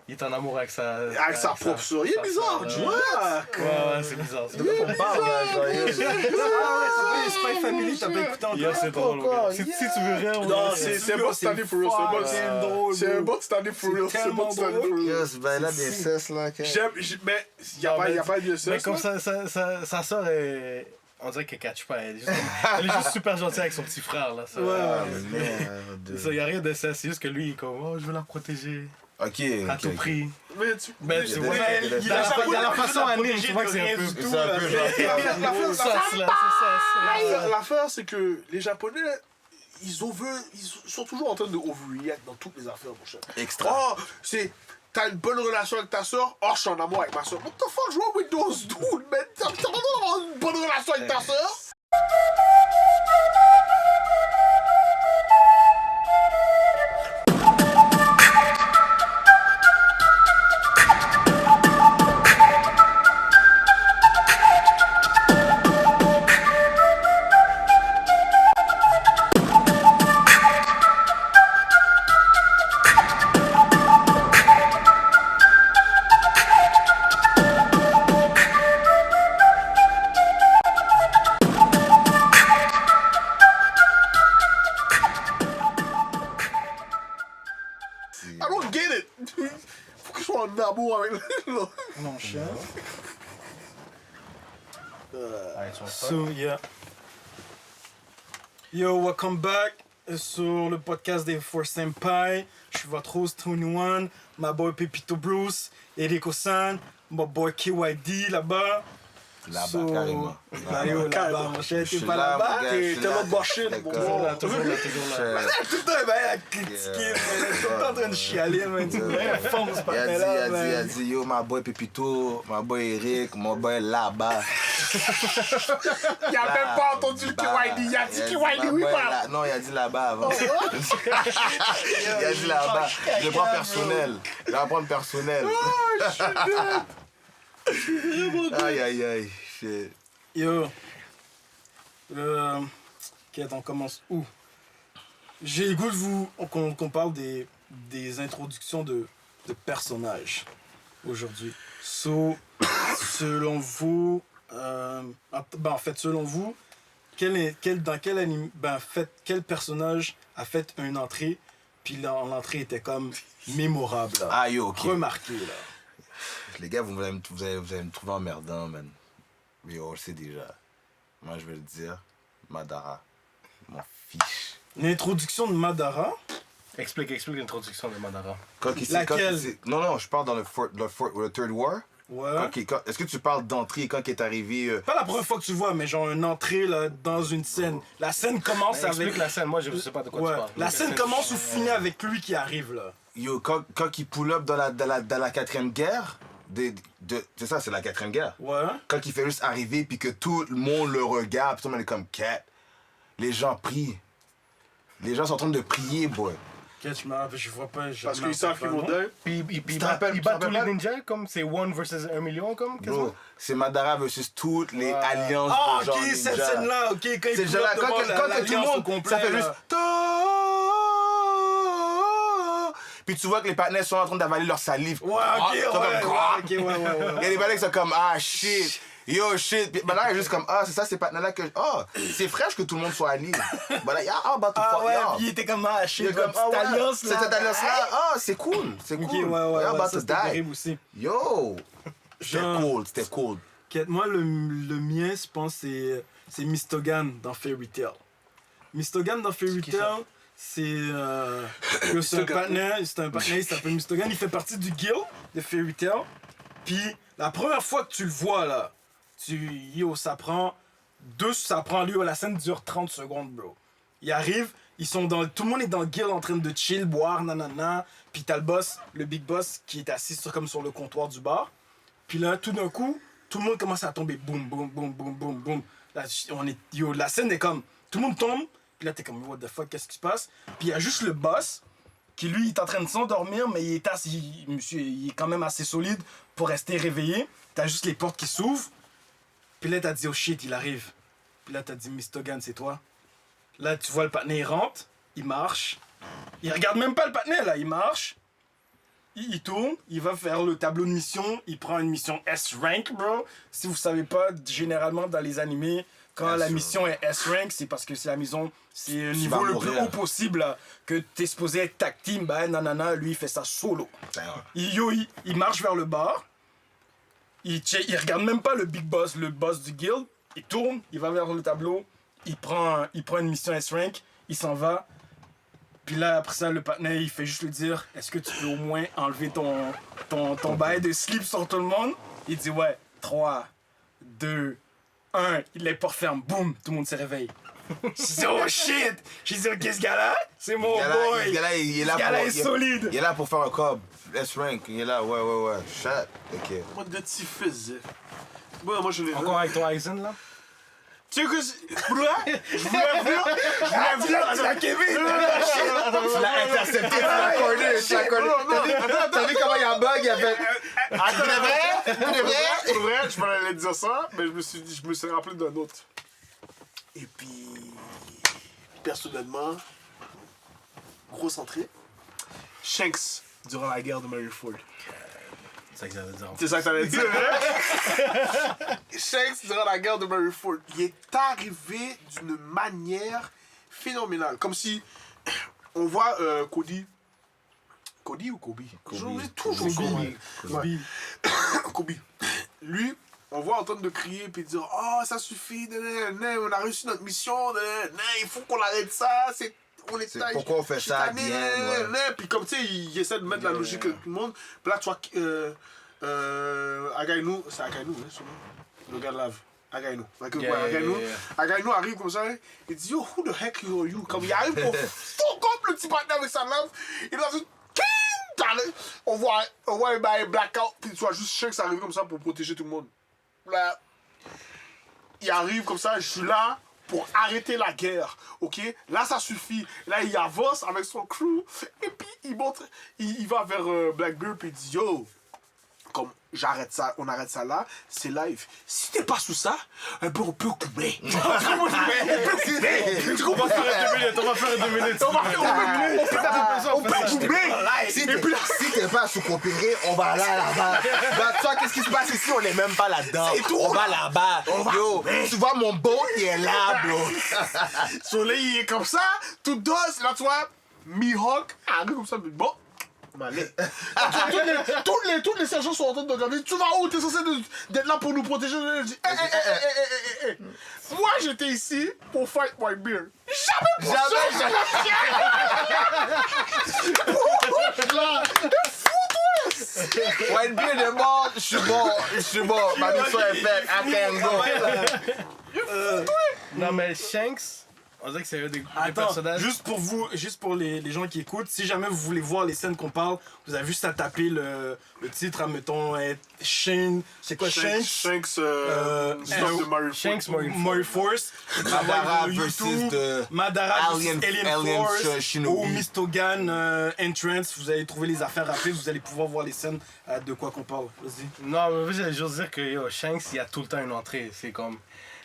Il est en amour avec sa... Avec sa propre soeur. Il est bizarre, Ouais, c'est bizarre. C'est de quoi qu'on parle, là, genre. C'est pas une famille, t'as pas écouté encore. C'est drôle, gars. Si tu veux rien... Non, c'est un bon stand for real. C'est un bon stand for real. C'est un bon stand for real. Yes, ben là, des cesses, là. Mais il n'y a pas de Mais cesse. comme sa soeur est... On dirait qu'elle catch pas. Elle est juste super gentille avec son petit frère, là. Ça, il n'y a rien de ça. C'est juste que lui, il est comme, oh, je veux la protéger. Ok. À tout prix. Mais tu vois, il a la façon anime, tu vois que c'est un peu... C'est un peu genre... L'affaire, c'est que les Japonais, ils sont toujours en train de overreact dans toutes les affaires, mon cher. Extra. Oh, t'as une bonne relation avec ta soeur, oh, je suis en amour avec ma soeur. What the fuck's wrong with those dudes, man? T'as pas d'avoir une bonne relation avec ta soeur? I don't get it. Faut que je sois en amour avec Mon chien. So, yeah. Yo, welcome back sur le podcast des Four Senpai. Je suis votre host, 21, my boy Pepito Bruce, Eriko-san, my boy KYD là-bas. Là-bas, carrément. Là-bas, mon cher, t'es pas là-bas. T'es l'autre machine, mon gars. toujours là. Tout le temps, elle a critiqué, elle est tout le temps en train de chialer, man. Tu fonce par là, Il a dit, yo, my boy Pepito, my boy Eric, my boy là-bas. Il a même pas entendu le KYD. Il a dit KYD, oui, pas. Non, il a dit là-bas avant. Il a dit là-bas. Je prends personnel. Je vais prendre personnel. Aïe, aïe, aïe. Shit. Yo. Ok, on commence où? J'ai le goût de vous qu'on parle des introductions de personnages aujourd'hui. So, selon vous, selon vous, quel personnage a fait une entrée, puis l'entrée était comme mémorable, là, Ah, yo, ok. remarquée, là. Les gars, vous allez me trouver emmerdant, man. Mais on le sait déjà. Moi, je vais le dire. Madara. Mon fiche. L'introduction de Madara. Explique l'introduction de Madara. Laquelle? Non, je parle dans le Third War. Ouais. Est-ce que tu parles d'entrée quand il est arrivé... Pas la première fois que tu vois, mais genre une entrée là, dans une scène. La scène commence avec... Explique la scène, moi je sais pas de quoi tu parles. La scène commence ou finit avec lui qui arrive là. Yo, quand il pull up dans la 4e guerre... c'est ça, c'est la 4e guerre. Ouais. Quand il fait juste arriver puis que tout le monde le regarde, puis tout le monde est comme cat. Les gens prient. Les gens sont en train de prier, boy. Je vois pas. Parce qu'ils savent qu'ils vont dire. Puis il bat tous les ninjas comme c'est 1 versus 1 million comme quasiment. Bro, c'est Madara versus toutes les alliances Ah, de genre ok, ninja. cette scène-là, ok, quand il C'est genre quand tout le monde, complet, ça fait là. juste... Puis tu vois que les partenaires sont en train d'avaler leur salive. Ouais, ok, Il y a des partenaires qui sont comme, ah, shit. Yo, shit. Puis Madara est juste comme, ah, c'est ça, ces partenaires-là que... Oh, c'est fraîche que tout le monde soit allié. But like, yeah, I'm about to fuck ouais, y'all. puis il était comme, ah, shit, Il est comme, cette ah, ouais, alliance là. cette alliance-là, ah, c'est cool. C'est Ok, cool. ouais, I'm about ça to c'était die. terrible aussi. Yo. C'était cool. Moi, le mien, je pense, c'est Mistogan dans Fairy Tail. Mistogan dans Fairy Tail, c'est un partenaire, il s'appelle Mistogan, il fait partie du guild de Fairy Tail. Puis la première fois que tu le vois là, ça prend lui, la scène dure 30 secondes, bro. Il arrive, tout le monde est dans le guild en train de chill, boire, nanana. Puis t'as le boss, le big boss, qui est assis comme sur le comptoir du bar. Puis là, tout d'un coup, tout le monde commence à tomber, boum, boum, boum, boum, boum, boum. Là, la scène est comme, tout le monde tombe. Puis là, t'es comme, what the fuck, qu'est-ce qui se passe? Puis il y a juste le boss, qui lui, il est en train de s'endormir, mais il est quand même assez solide pour rester réveillé. T'as juste les portes qui s'ouvrent. Puis là, t'as dit, oh shit, il arrive. Puis là, t'as dit, Mistogan, c'est toi. Là, tu vois le partenaire, il rentre, il marche. Il regarde même pas le partenaire, là, il marche. il tourne, il va faire le tableau de mission, il prend une mission S-Rank, bro. Si vous savez pas, généralement dans les animés, quand la mission est S-Rank, c'est parce que c'est la mission, c'est un niveau le plus haut possible, là, que t'es supposé être tag team, bah nanana, lui il fait ça solo. Il marche vers le bar, il regarde même pas le big boss, le boss du guild, il tourne, il va vers le tableau, il prend une mission S-Rank, il s'en va. Puis là, après ça, le partenaire, il fait juste lui dire, est-ce que tu peux au moins enlever ton bail de slip sur tout le monde? Il dit, ouais, 3, 2, 1, les portes ferment, boum, tout le monde se réveille. Je dis, oh shit! J'ai dit, ok, ce gars-là, c'est mon boy! Ce gars-là, il est là ce gars-là est solide! Il est là pour faire un cob. S-Rank, il est là, ouais. Shut. Ok. Moi, de petit fils. Bon, moi, je l'ai vu. Encore avec ton Aizen, là? Tu sais que je voulais venir à Kevin. Tu l'as intercepté, tu l'as corné. T'as vu comment il y a un bug, il a fait. Ah, Pour vrai, je m'allais dire ça, mais je me suis rappelé d'un autre. Et puis, personnellement, grosse entrée. Shanks, durant la guerre de Maryford. C'est ça que j'allais dire. C'est ça que t'allais dire, hein? Shanks, durant la guerre de Maryford, il est arrivé d'une manière phénoménale. Comme si on voit Cody. Cody ou Kobe? J'oublie toujours Kobe. Kobe. Lui, on voit en train de crier puis dire oh, ça suffit, on a réussi notre mission, il faut qu'on arrête ça, pourquoi on fait ça bien, puis comme tu sais, il essaie de mettre la logique de tout le monde. Puis là, tu vois, Againu, c'est Againu, hein, son nom? Le gars de lave. Againu. Againu arrive comme ça, il dit yo, who the heck are you? Comme il arrive pour fuck up le petit partenaire avec sa lave, il a dit on voit un bail blackout, puis tu vois juste Shanks arrive comme ça pour protéger tout le monde. Là, il arrive comme ça, je suis là pour arrêter la guerre, ok? Là, ça suffit. Là, il avance avec son crew, et puis il va vers Blackbeard, puis il dit yo, comme j'arrête ça, on arrête ça là, c'est live. Si t'es pas sous ça, on peut couper. Tu comprends? On va faire 2 minutes, on va faire 2 minutes. On peut couper. Si t'es pas sous coopérer, on va là-bas. Bah, toi, qu'est-ce qui se passe ici? On est même pas là-dedans. On va là-bas. Yo, tu vois mon boat, il est là, bro. Soleil, il est comme ça, tout dose. Là, tu vois, Mihawk arrive comme ça, mais bon. Tous les sergents sont en train de regarder. Tu vas où? T'es censé d'être là pour nous protéger. Je dis, moi, j'étais ici pour fight Whitebeard. Jamais. Whitebeard est mort, je suis mort. Ma mission est faite. I can go. Non, mais Shanks, on dirait que c'est un des personnages. Juste pour les gens qui écoutent, si jamais vous voulez voir les scènes qu'on parle, vous avez juste à taper le titre, admettons, Shane. C'est quoi Shanks? Shanks, Shanks Murray Force. Madara versus Madara Alien Force. Shinobi. Ou Mistogan Entrance. Vous allez trouver les affaires après, vous allez pouvoir voir les scènes de quoi qu'on parle. Vas-y. Non, mais j'allais juste dire que yo, Shanks, il y a tout le temps une entrée. C'est comme.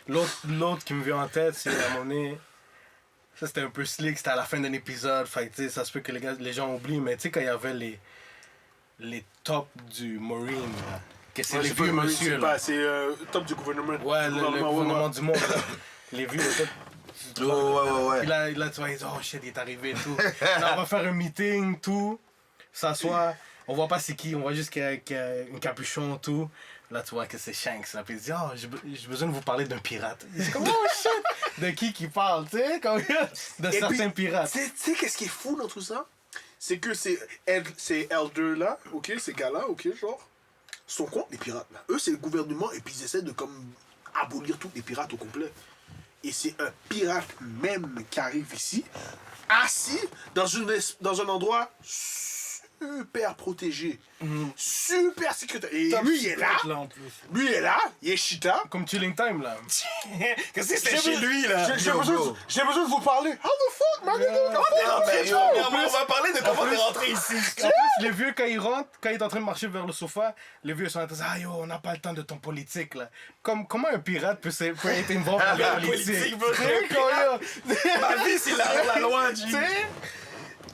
L'autre qui me vient en tête, c'est à un moment donné. Ça, c'était un peu slick, c'était à la fin d'un épisode. Fait que, ça se peut que les gens oublient, mais tu sais, quand il y avait les tops du Marine, là, que c'est les vieux monsieur. C'est top du gouvernement. Ouais, le gouvernement du monde. Là. Les vieux, là. Ouais. Puis là, tu vois, ils disent, oh shit, il est arrivé et tout. Là, on va faire un meeting, tout. S'asseoir. On voit pas c'est qui, on voit juste qu'il y a un capuchon, tout. Là, tu vois que c'est Shanks. Là, puis il dit, oh, j'ai besoin de vous parler d'un pirate. C'est comme, oh shit! De qui parle, tu sais? De certains pirates. Tu sais, qu'est-ce qui est fou dans tout ça? C'est que ces elders là, ok, ces gars-là, ok, genre, sont contre les pirates là. Eux, c'est le gouvernement et puis ils essaient de comme abolir tous les pirates au complet. Et c'est un pirate même qui arrive ici, assis dans un endroit super protégé, super sécuritaire. Et lui, il est là. Lui, il est là. Il est Cheetah. Comme Chilling Time, là. Qu'est-ce que c'est chez lui, là? J'ai besoin de vous parler. How the fuck, man? On va parler de comment t'es rentré ici. En plus, les vieux, quand ils rentrent, quand il est en train de marcher vers le sofa, les vieux sont en train de dire, ah yo, on n'a pas le temps de ton politique, là. Comment un pirate peut être involvé dans la politique? Ma vie, c'est la loi, G.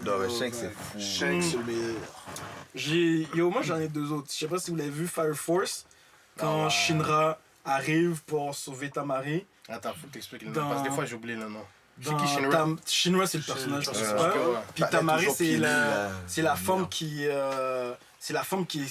Non, mais Shanks, c'est fou. Shanks, c'est le meilleur. Yo, moi j'en ai deux autres. Je sais pas si vous l'avez vu, Fire Force, quand Shinra arrive pour sauver Tamari. Attends, faut que t'expliques le nom. Dans- Parce que des fois, j'oublie le nom. C'est Dans qui Shinra? Shinra, c'est le personnage C'est- principal. ouais. Puis Bah, Tamari, toujours c'est pieds nus, la, là. c'est la femme qui. C'est la femme qui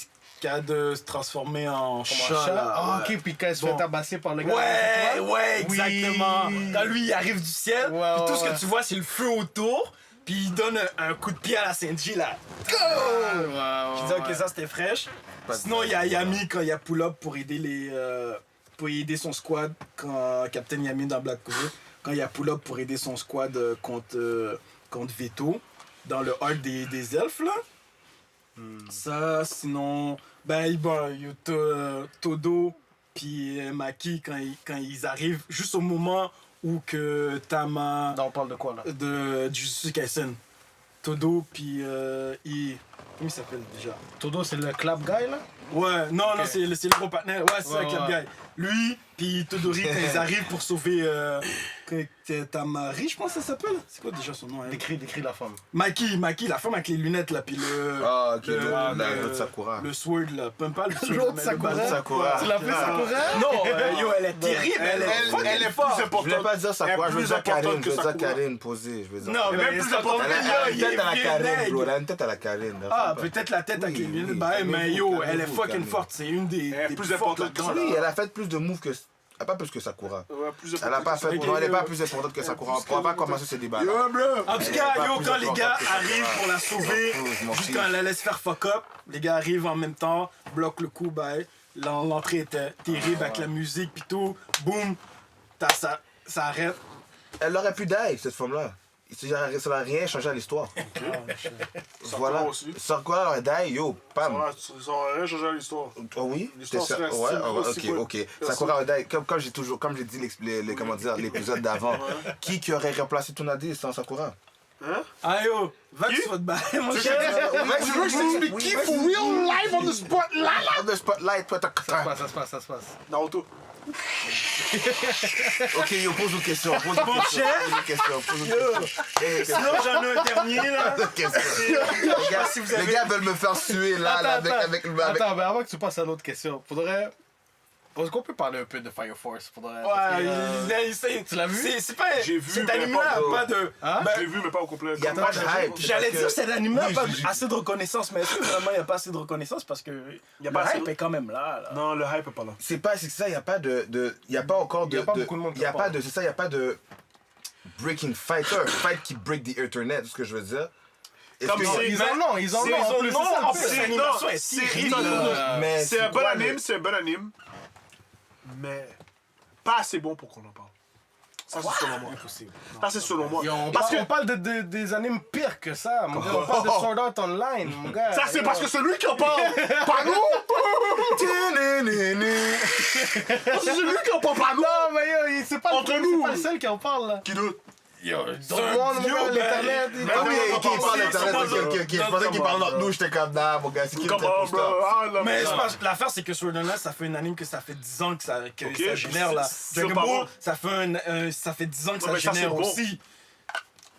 a de se transformer en chat. là. Ah, Ouais. ok, puis quand elle se fait Bon. tabasser par le gars. Ouais, ouais, Oui. exactement. Quand lui, il arrive du ciel, Ouais, puis tout ouais, ce ouais. que tu vois, c'est le feu autour, puis il donne un coup de pied à la Saint-G, là. Go! Je dis, ok, ça c'était fraîche. Sinon, il y a Yami quand il y a pull-up pour aider pour aider son squad, quand Captain Yami dans Black Clover, quand il y a pull-up pour aider son squad contre Veto, dans le arc des elfes, là. Ça, sinon, il y a Todo puis Maki quand ils arrivent, juste au moment où que Tama Non, on parle de quoi là? de Jujutsu Kaisen. Todo puis comment il s'appelle déjà? Todo, c'est le clap guy là? Ouais, non, c'est le gros partenaire. Ouais, c'est ça, Ouais, Club ouais. Guy. Lui, puis Todori, quand ils arrivent pour sauver Tamari, je pense que ça s'appelle. C'est quoi déjà son nom? Hein? Décris la femme. Maki, la femme avec les lunettes, là, puis le... Ah, ok, le- l'autre Sakura. Le sword, là. Pas le sword, L'autre mais le Sakura? bâton. Sakura. Tu l'appelles Sakura? Non, yo, elle est terrible, elle est fucking Elle est forte. plus Je voulais importante. pas dire Sakura, Elle est je veux plus dire importante Karine. que Je veux dire Sakura. Karine posée. Je veux dire. Non, Elle est mais même plus c'est importante. encore Elle mieux, a une il tête est à la vieux Karine, nègre. bro. Elle a une tête à la Karine. Ah, peut-être la tête avec les Oui, lunettes, oui, mais calmez-vous, yo, elle est calmez-vous, fucking calmez-vous. forte. C'est une des Elle est plus plus fortes importante que là-dedans. Oui, là. elle a fait plus de moves que. Elle a pas plus que Sakura. Ouais, plus Elle a pas importante fait. que Non, elle est pas Sakura. plus importante que Sakura. On pourra pas commencer ce débat. Yo, bro. En tout Elle est cas, pas yo, plus quand les gars importante que Sakura. arrivent pour la sauver, Je m'en juste fiche. quand elle la laisse faire fuck up, les gars arrivent en même temps, bloquent le coup, l'entrée était terrible avec la musique pis tout, boum, ça arrête. Elle aurait pu die, cette femme-là. Ça va rien changer à l'histoire. Voilà. aussi. Sakura aurait die, yo, pam. Ça aurait rien changé à l'histoire. Oh oui? L'histoire T'es sûr? serait Ouais, aussi ok, cool. ok. Sakura aurait die. Comme j'ai dit comment dire, l'épisode d'avant. Qui aurait remplacé Tsunade sans Sakura? Hein? Ah yo, va que Qui? tu vas te barrer, mon Tu cher. veux que je t'explique qui for real live on the spotlight? On the spotlight, toi, Ça se passe. Naruto. Ok, yo, pose une question. Pose une question. cher. Pose une question. Pose une question. Sinon, j'en ai un dernier, là. Pose une question. Les gars veulent me faire suer là, avec. Attends, mais avant que tu passes à l'autre question, faudrait. Est-ce qu'on peut parler un peu de Fire Force? Faudrait. Tu l'as vu? C'est pas. J'ai vu, Cet mais anime-là pas- a pas de. Hein? Je l'ai vu, mais pas au complet. Il y a pas de hype. J'allais dire, cet anime-là Oui, n'a pas j'ai- assez de reconnaissance, mais est-ce que vraiment il n'y a pas assez de reconnaissance parce que Y a le pas assez hype de- est quand même là. Non, le hype est pas là. C'est ça, il n'y a pas il y a pas encore de. Y a pas beaucoup de monde qui Il y a en pas parle. de. C'est ça, il n'y a pas de. Breaking fighter. Fight qui break the internet, c'est ce que je veux dire. Est-ce Comme que- si- Ils en ont en plus. non, c'est ça, en le plus, pire. l'animation est c'est terrible. ridicule. Mais C'est un bon quoi, anime, c'est un bon anime. Mais pas assez bon pour qu'on en parle. Ça, c'est selon moi. Impossible. Ça, c'est selon moi. Et Parce que on parle des animes pires que ça, mon gars. On parle de Sword Art Online, mon gars. ça, c'est parce que c'est lui qui en parle. Pas nous. C'est lui qui en parle, pas nous. Non, mais yo, c'est pas Entre le nous. c'est pas le seul qui en parle, là. Qui d'autre? Yo, tout le monde, mon gars, l'internet. il- Ah oui, non, ok, non, il parle non, d'internet, non, ok, ok. Je pensais qu'il parlait entre nous, j'étais comme, nah, mon gars, c'est qui le Come tête on, pour bro. ça? Ah, non, Mais non. je pense- l'affaire, c'est que Sword Art Online, ça fait une anime que ça fait 10 ans que ça Ok, génère là. c'est Dragon pas Ball, bon. ça fait 10 ans que Ouais, ça mais ça, génère c'est bon. aussi.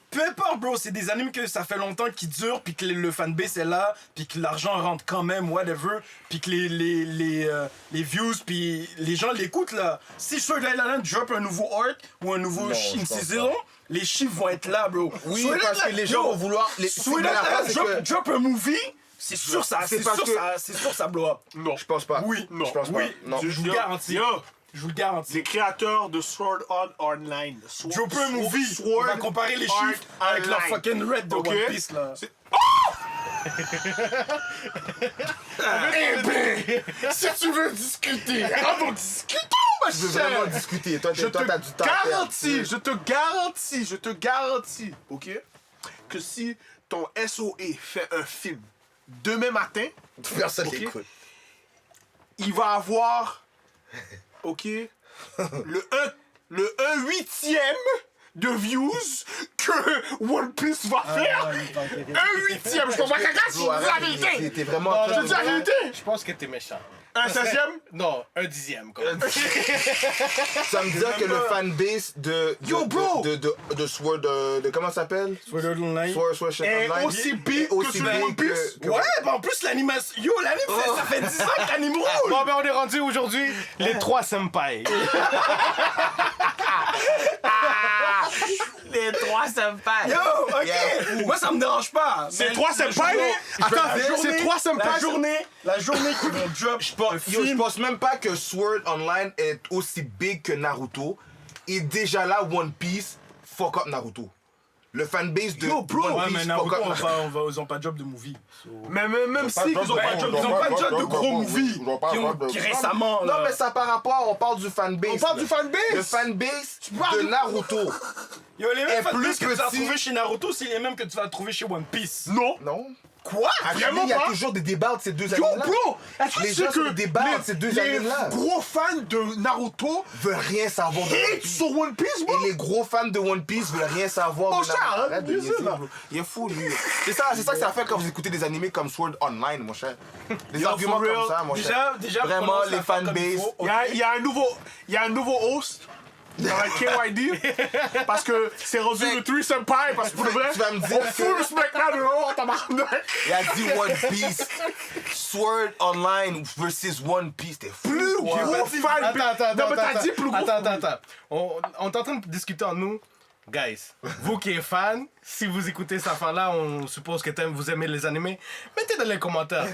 Peu importe, bro, c'est des animes que ça fait longtemps qui durent, puis que le fanbase est là, puis que l'argent rentre quand même, whatever, puis que les views, puis les gens l'écoutent là. Si Sword Art Online drop un nouveau arc ou un nouveau Non, je une pense saison, les chiffres vont être là, bro. Oui, Sword Art parce que Online- les gens yo, vont vouloir. Sword Mais Art l'affaire, Online c'est que- drop un movie, c'est sûr ça, C'est c'est parce sûr que- ça, c'est sûr ça blow up. Non. Je pense pas. Oui, non, Je pense pas. oui, Non. je vous le garantis. Yo, Je vous le garantis. les créateurs de Sword Art Online. Drop un movie, on va comparer les chiffres Art avec leur Online. fucking red de Ok. One Piece là. C'est- Si tu veux discuter, allons discuter, ma Je veux vraiment chère. discuter. Toi, Je t'as du temps. à je te garantis, ok, que si ton SOE fait un film demain matin, perdre. Personne Ok. l'écoute. il va avoir, ok, le 1/8 de views que One Piece va faire. Un 8e, je comprends pas caca si je dis la vérité. T'es vraiment. Je dis la vérité. Je pense que t'es méchant. Un 16e? Non, un 10e. Quoi. Ça me dit que le fanbase de Sword, de comment ça s'appelle? Sword Art Online. Sword est Online. aussi big que aussi celui de One big Piece. que- Ouais, bah en plus l'animation. Yo, l'anime, ça fait 10 ans que l'anime roule. Bon, ben on est rendu aujourd'hui les 3 senpai. Les 3 senpai. Yo, ok. Yeah. Moi, ça me dérange pas. C'est Mais 3 la senpai, journée- mais. Attends, c'est 3 senpai. La journée qu'ils vont drop un Yo, je film. pense même pas que Sword Online est aussi big que Naruto. Et déjà là, One Piece fuck up Naruto. Le fanbase de Yo, bro. One Ouais, Piece mais fuck Naruto, up ils ont pas de job de movie. So- Mais même si ils ont pas de job, ils ont pas de job de gros movies qui récemment. Non, là. mais ça par rapport, on parle du fanbase. On parle là. du fanbase. Le fanbase parles de du- Naruto. Yo, les est mêmes plus fanbases que tu vas petit. trouver chez Naruto, c'est les mêmes que tu vas trouver chez One Piece. Non. Non? Quoi? Actually, il y a toujours des débats de ces deux Yo, animes-là. bro! Est-ce que Les tu sais gens que se débattent, ces deux les animes-là. gros fans de Naruto Veulent rien savoir de One hate Piece. sur One Piece, bro? Et les gros fans de One Piece veulent rien savoir Mon de cher, Naruto. hein, Arrête de bien sûr, niaiser, là. bro. Il est fou, lui. C'est ça que ça fait quand vous écoutez des animés comme Sword Online, mon cher. Des Yo, arguments for real. comme ça, mon cher. Déjà, Vraiment, prononce les la part comme il fanbases. faut, Il ok? y a un nouveau host dans la KYD parce que c'est rendu le 3 senpai parce que pour le vrai, Tu vas me dire on que- fout le mec là dehors, tabarnak. Il a dit One Piece. Sword Online versus One Piece. T'es fou. Plus quoi. gros fan. Attends, Non, mais t'as dit plus gros. Attends. On est en train de discuter en nous. Guys, vous qui êtes fans, si vous écoutez cette affaire-là, on suppose que vous aimez les animés. Mettez dans les commentaires.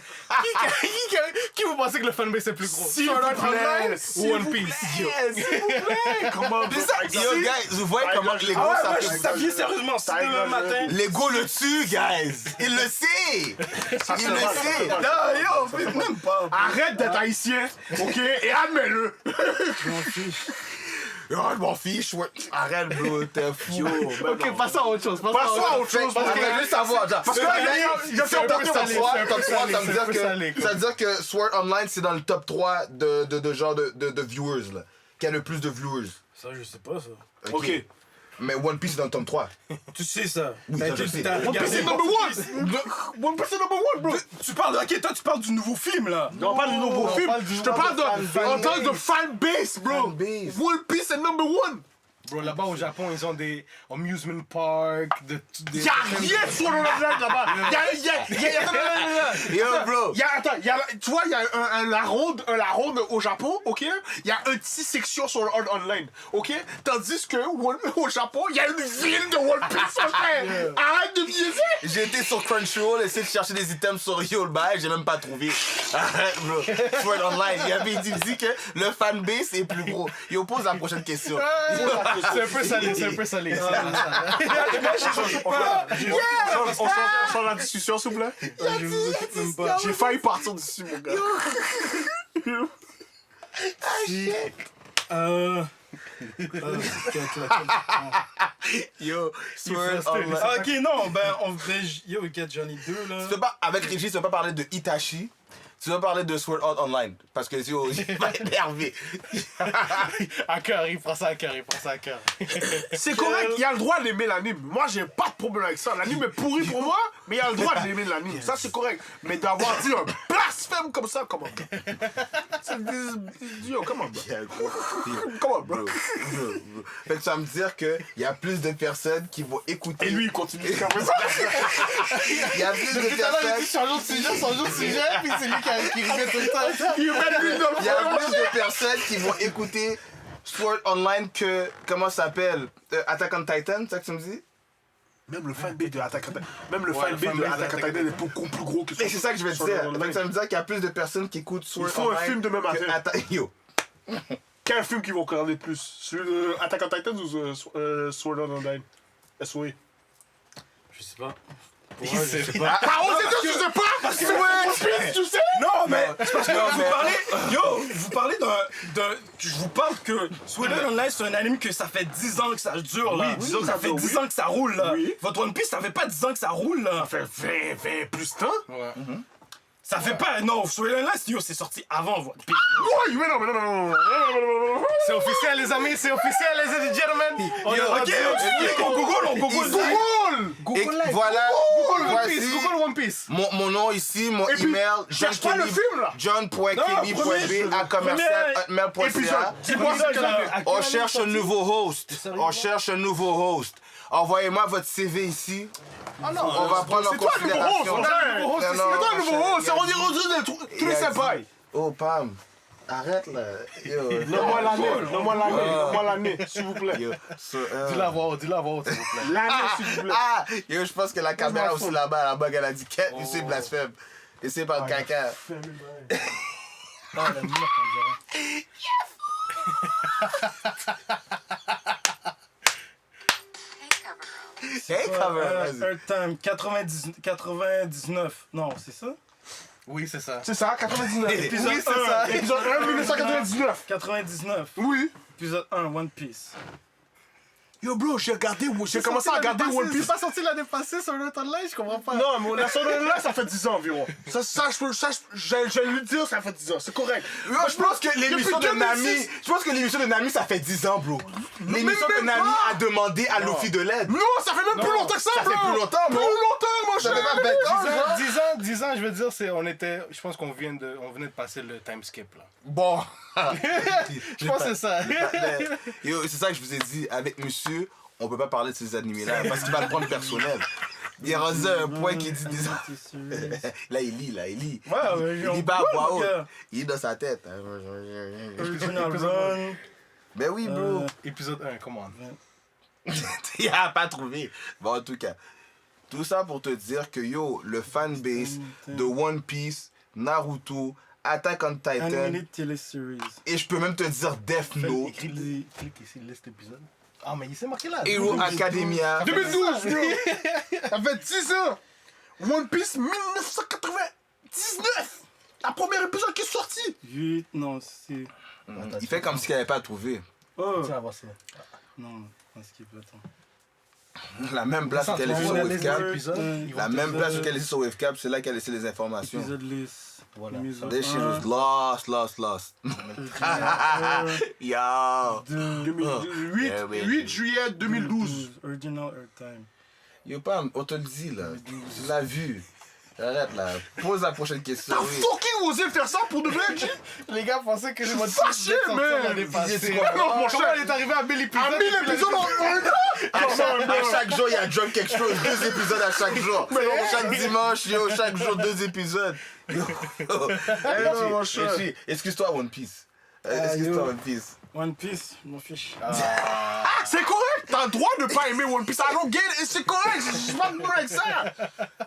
Qui vous pensez que le fanbase est plus gros? S'il Sword vous Art Online plaît, ou s'il One vous Piece? Comment C'est ça. Yo, guys, vous voyez comment l'ego, Ah ouais, ça moi, fait. je savais sérieusement, si demain matin. L'ego le tue, guys. Il le sait. Il le sait. Non, yo, fais même pas. Arrête d'être haïtien, ok? Et admets-le. Oh, je m'en fiche. Ouais. Arrête, bro. T'es fou. Ok, passons à autre chose. Passons à autre chose. Parce que je veux savoir, genre, Parce que là, il y a c'est un fait peu porter salé. mon Sword, c'est un peu top 3, salé, ça veut c'est un dire peu salé, que, quoi. ça veut dire que Sword Online, c'est dans le top 3 de genre de viewers, là. Qui a le plus de viewers. Ça, je sais pas, ça. Ok. Mais One Piece est dans le top 3. Tu sais ça. Oui, T'as ça, je été- sais. t'as One regardé Piece est number one. One Piece est number one, bro. Tu parles, ok, toi, tu parles du nouveau film, là. Non, pas du nouveau on film. parle du- Je te parle en tant que fanbase, bro. Fanbase. One Piece est number one. Bro, là-bas au Japon, ils ont des amusement parks, des... Y'a rien sur le Online là-bas. Yo, bro. Tu vois, il y a la ronde au Japon, ok? Il y a une petite section sur le Online, ok? Tandis que au Japon, il y a une ville de One Piece, ok? Arrête de niaiser! J'ai été sur Crunchyroll, essayé de chercher des items sur Yolba, j'ai même pas trouvé. Arrête, bro. Sword Online, il avait dit que le fanbase est plus gros. Yo, pose la prochaine question. C'est un peu salé, c'est un peu salé. On change la discussion, s'il vous plaît? Je vous écoute même pas. J'ai failli partir d'ici, mon gars. Yo, Sword frustré, Online. Ok, non, yo, regarde, j'en ai deux, là. Tu veux pas, avec Régis, tu vas pas parler de Itachi. Tu vas parler de Sword Art Online. Parce que yo, il va énerver. À cœur, il prend ça à cœur, C'est correct, il a le droit d'aimer l'anime. Moi, j'ai pas de problème avec ça. L'anime est pourri pour moi, mais il a le droit d'aimer l'anime. Ça, c'est correct. Mais d'avoir dit un blasphème comme ça, comment? Yo, comment, bro? Comment, bro? Fait que ça veut me dire qu'il y a plus de personnes qui vont écouter. Et lui, il continue de faire ça. Il y a plus de Depuis tout à l'heure, il personnes. dit changeons de sujet, puis c'est lui qui revient tout le temps. Il met l'huile dans le Il y a feu. plus de personnes qui vont écouter Sword Online que. Comment ça s'appelle? Attack on Titan, c'est ça que tu me dis? Même le fanbase de Attack on Titan, même le Ouais, fanbase le de fanbase Attack on Titan est beaucoup plus gros que Et c'est ça que je vais te sur dire. le Fait que online. ça veut dire qu'il y a plus de personnes qui écoutent Sword Il faut un Online. film demain que matin. Yo. Quel film qu'ils vont regarder plus? Celui de Attack on Titan ou Sword Art Online? SOE. Je sais pas. Je sais pas. Ah, on sait tous, tu sais pas! Sword, tu sais? Non, mais c'est parce que Non, vous mais- parlez. Yo, vous parlez je vous parle que Sword Art Online, c'est un anime que ça fait 10 ans que ça dure, là. Oui, 10 ans que ça ça fait dure, 10 oui. ans que ça roule, là. Oui. Votre One Piece, ça fait pas 10 ans que ça roule, là. Ça fait 20 plus de temps. Ouais. Ça fait pas. Non, Sword Art Online, c'est sorti avant One Piece. Oui, mais non. C'est officiel, les amis, c'est officiel, les ladies and gentlemen. On est rendu- On Google. Et voilà, Google One Piece. mon nom ici, mon Et puis, email, cherche pas le film, là. john.kelly.b@commercial. Dis-moi ça, Xavier. On cherche un nouveau host. Envoyez-moi votre CV ici. Ah non, On va prendre en c'est toi le nouveau host, considération. on a un nouveau host, Non, c'est non, toi le nouveau host, il on a dit redire tous les Il a sympas. dit, oh Pam, arrête là. Yo, Donne-moi l'année, s'il vous plaît. Yo, so, dis-la à voix haute, s'il vous plaît. L'année, s'il vous plaît. Ah, yo, je pense que la caméra aussi là-bas, elle a dit quête, c'est blasphème. Et c'est pas le caca. Non, la nuit, on dirait. Hey, cover, vas-y. Third time, 99. Non, c'est ça? Oui, c'est ça. C'est ça, 99. Épisode Oui, c'est 1. ça. Épisode 1, 1999. 99. Oui. Épisode 1, One Piece. Yo, bro, j'ai commencé à regarder One Piece. C'est pas sorti l'année passée sur le Online, je comprends pas. Non, mais la sonnerie là, ça fait 10 ans environ. Je vais lui dire, ça fait 10 ans, c'est correct. Yo, je pense que l'émission de Nami, ça fait 10 ans, bro. L'émission de même Nami pas. a demandé à Luffy de l'aide. Non, ça fait même plus longtemps que ça, Ça bro. fait plus longtemps, Plus bro. longtemps, mon Ça cher. fait pas 20 ans, 10 ans, je veux dire, je pense qu'on venait de passer le time skip là. Bon. Je pense que c'est ça. Yo, c'est ça que je vous ai dit. Avec monsieur, on peut pas parler de ces animés-là parce qu'il va le prendre personnel. Il est rendu à un point qui dit des... Là, il lit. Ouais, Il lit pas à voix haute. Il est dans sa tête. Original Run. Ben oui, bro. Épisode 1, comment? Il a pas trouvé. Bon, en tout cas, tout ça pour te dire que yo, le fanbase de One Piece, Naruto, Attack on Titan, Animated Teleseries. et je peux même te dire Death Note, Clique ici, liste épisode. Ah, mais il s'est marqué là. Hero Academia. 2012, bro. Ça fait 10 ans. One Piece 1999. La première épisode qui est sorti. 8, non, c'est. Il fait comme s'il n'avait pas trouvé. Oh! Tiens, voir ça. Non, on skip, attends. La même place qu'elle est sur On a les Wavecap. épisodes, ils vont La te même dire- place qu'elle est sur Wavecap, c'est là qu'elle a laissé les informations. Épisode list. Voilà. Épisode This shit 1, was lost. Yo. 8 juillet 2012. Original Airtime. Yo, Pam, on te le dit là. Tu l'as vu. Arrête là. Pose la prochaine question. T'as Oui. fucking osé faire ça pour de vrai, G? Les gars pensaient que je me fâché, man. Non, mon Comment cher. elle est arrivée à 1000 épisodes? À 1000 épisodes en un an. À chaque jour, il y a drop quelque chose. 2 épisodes à chaque jour. Chaque dimanche, yo, chaque jour, 2 épisodes. Yo. non, mon cher. Excuse-toi, One Piece. Excuse-toi, One Piece. One Piece, je m'en fiche. C'est correct, t'as le droit de pas aimer One Piece. I don't get it, c'est correct, je suis pas de problème avec ça.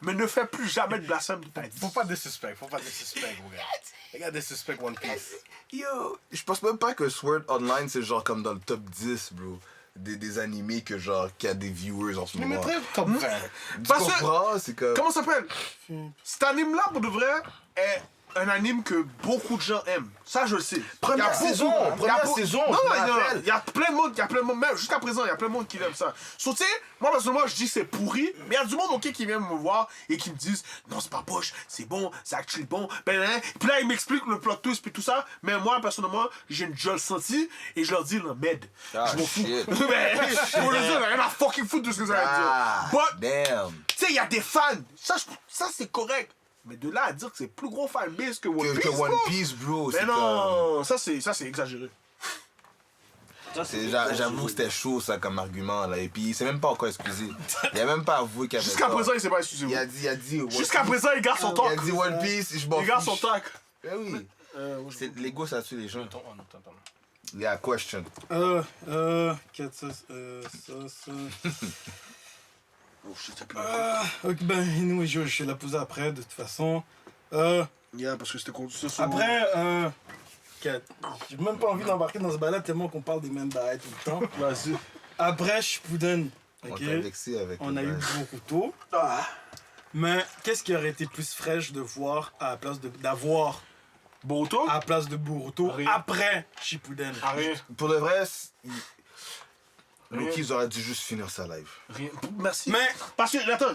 Mais ne fais plus jamais de blasphème de ta vie. Faut pas de suspect, gros gars. Les gars, de suspect One Piece. Yo, je pense même pas que Sword Online, c'est genre comme dans le top 10, bro. Des animés que genre, qui a des viewers en ce Je les moment. mettrais top 20. Tu Parce que- comprends? C'est comme... Comment ça s'appelle? Cet anime-là, pour de vrai, est un anime que beaucoup de gens aiment. Ça, je le sais. Première Il y a beaucoup- saison, il y a première beaucoup- saison, Non, je me non, rappelle. il y a plein de monde, même jusqu'à présent, il y a plein de monde qui aime ça. So, tu sais, moi, personnellement, je dis c'est pourri, mais il y a du monde, ok, qui vient me voir et qui me disent, non, c'est pas poche, c'est bon, c'est actually bon, puis là, ils m'expliquent le plot twist et tout ça, mais moi, personnellement, j'ai déjà le senti et je leur dis, non, merde, Ah, je m'en fous. shit. Mais, pour le dire, rien à fucking foutre de ce que ça veut Ah, dire. But, damn. tu sais, il y a des fans. Ça c'est correct. Mais de là à dire que c'est plus gros fanbase que One Piece, Que One bro. Piece, bro. Mais c'est non, ça c'est exagéré. J'avoue que c'était chaud, ça, comme argument, là. Et puis, il s'est même pas encore excusé. Il a même pas avoué qu'il avait Jusqu'à tort. présent, il s'est pas excusé. Il a dit... One Jusqu'à Piece. présent, il garde son Il talk. a dit One Piece, je m'en Il garde son fiche. talk. Ben oui. L'ego, ça tue les gens. Attends. Il y a question. Ça. Oh, je sais plus. Ok, ben, anyway, je vais la poser après, de toute façon. Yeah, parce que c'était contre ça. Après, j'ai même pas envie d'embarquer dans ce balade tellement qu'on parle des mêmes bails tout le temps. Vas-y. Après, Shippuden, On ok, t'a vexé avec on le a eu bail. Boruto. Ah. Mais qu'est-ce qui aurait été plus fraîche de voir à la place d'avoir Boruto? à la place de Boruto Rien. après Shippuden? Arrête. Pour le vrai, Loki, ils auraient dû juste finir sa live. Rien. Merci. Mais, Parce que, attends,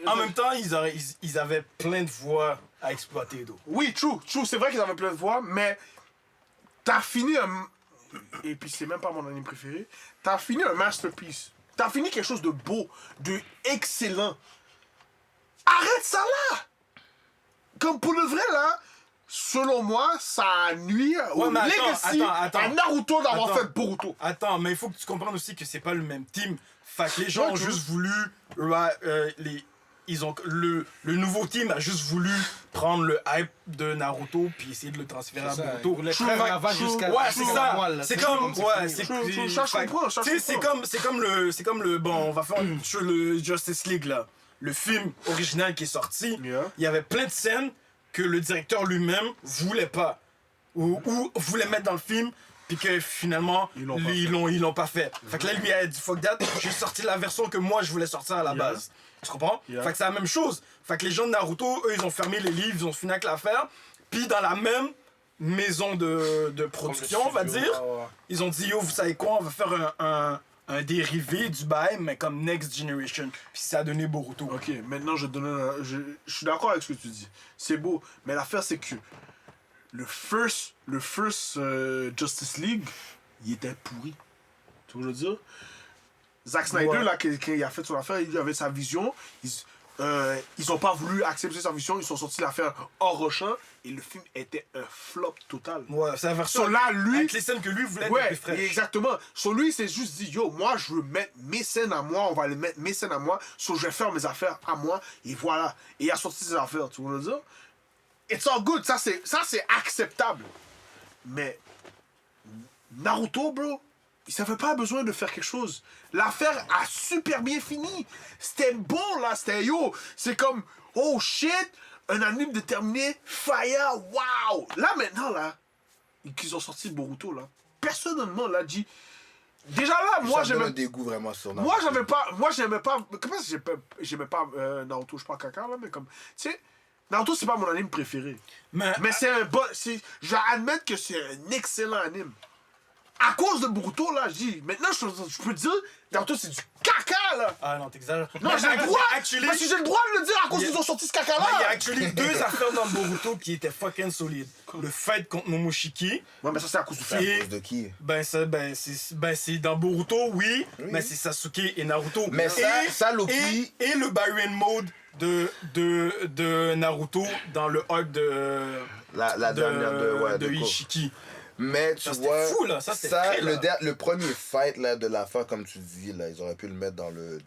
en même temps, ils avaient plein de voix à exploiter, d'eau. Oui, true, c'est vrai qu'ils avaient plein de voix, mais t'as fini un... Et puis c'est même pas mon anime préféré. T'as fini un masterpiece. T'as fini quelque chose de beau, de excellent. Arrête ça là! Comme pour le vrai là, selon moi, ça nuit au mais legacy à Naruto d'avoir fait Boruto. Attends, mais il faut que tu comprennes aussi que c'est pas le même team. Fait que les gens Ouais, ont tu juste voulu... le nouveau team a juste voulu prendre le hype de Naruto puis essayer de le transférer à Boruto. Le travail jusqu'à Ouais, c'est ça. C'est comme... Ouais, Ça, je comprends, ça, je Tu sais, comprends. c'est comme le... Bon, on va faire le Justice League, là. Le film original qui est sorti, Yeah. il y avait plein de scènes que le directeur lui-même voulait pas. Ou voulait mettre dans le film, puis que finalement, ils l'ont pas fait. Fait que là, lui a dit fuck that, j'ai sorti la version que moi je voulais sortir à la base. Tu comprends? Yeah. Fait que c'est la même chose. Fait que les gens de Naruto, eux, ils ont fermé les livres, ils ont fini avec l'affaire. Puis dans la même maison de production, on va dire, ils ont dit yo, vous savez quoi, on va faire un dérivé du bail, mais comme Next Generation. Puis ça a donné Boruto. Ok, maintenant je suis d'accord avec ce que tu dis. C'est beau, mais l'affaire c'est que le first Justice League, il était pourri. Tu veux le dire? Zack Snyder, Ouais. là, qui a fait son affaire, il avait sa vision. Ils ont pas voulu accepter sa vision, ils sont sortis l'affaire hors champ et le film était un flop total. Ouais, c'est la version So là, lui, avec les scènes que lui voulait être ouais, plus fraîches. exactement. So lui, il s'est juste dit, yo, moi, je veux mettre mes scènes à moi, on va les mettre mes scènes à moi, so je vais faire mes affaires à moi, et voilà. Et il a sorti ses affaires, tu vois le dire? It's all good, ça c'est acceptable. Mais Naruto, bro, il n'avait pas besoin de faire quelque chose. L'affaire a super bien fini. C'était bon, là, c'était yo. C'est comme, oh shit, un anime déterminé, fire, wow. Là, maintenant, là, qu'ils ont sorti Boruto, là, personnellement, là, dit... Déjà là, moi, Ça donne un j'aimais... dégoût vraiment sur Moi, j'aimais pas... Comment j'aimais pas Naruto, je suis pas caca, là, mais comme... Tu sais, Naruto, c'est pas mon anime préféré. Mais c'est un bon... Je vais admettre que c'est un excellent anime. À cause de Boruto, là, je dis... Maintenant, je peux dire, Naruto, c'est du caca, là. Ah non, t'exagères. Non, j'ai le droit. Actually, Parce que j'ai le droit de le dire à cause qu'ils ont sorti ce caca-là. il y a actually deux affaires dans Boruto qui étaient fucking solides. Le fight contre Momoshiki. Ouais, mais ça, c'est à cause du film. Et de qui? c'est dans Boruto, oui, mais c'est Sasuke et Naruto. Mais ça, Loki- Et le Byron Mode de Naruto dans le arc de La dernière de quoi? Ishiki. Mais tu Ça, c'était vois, fou, là. Ça, c'était frais, là. le premier fight là, de l'affaire, comme tu dis, là, ils auraient pu le mettre dans le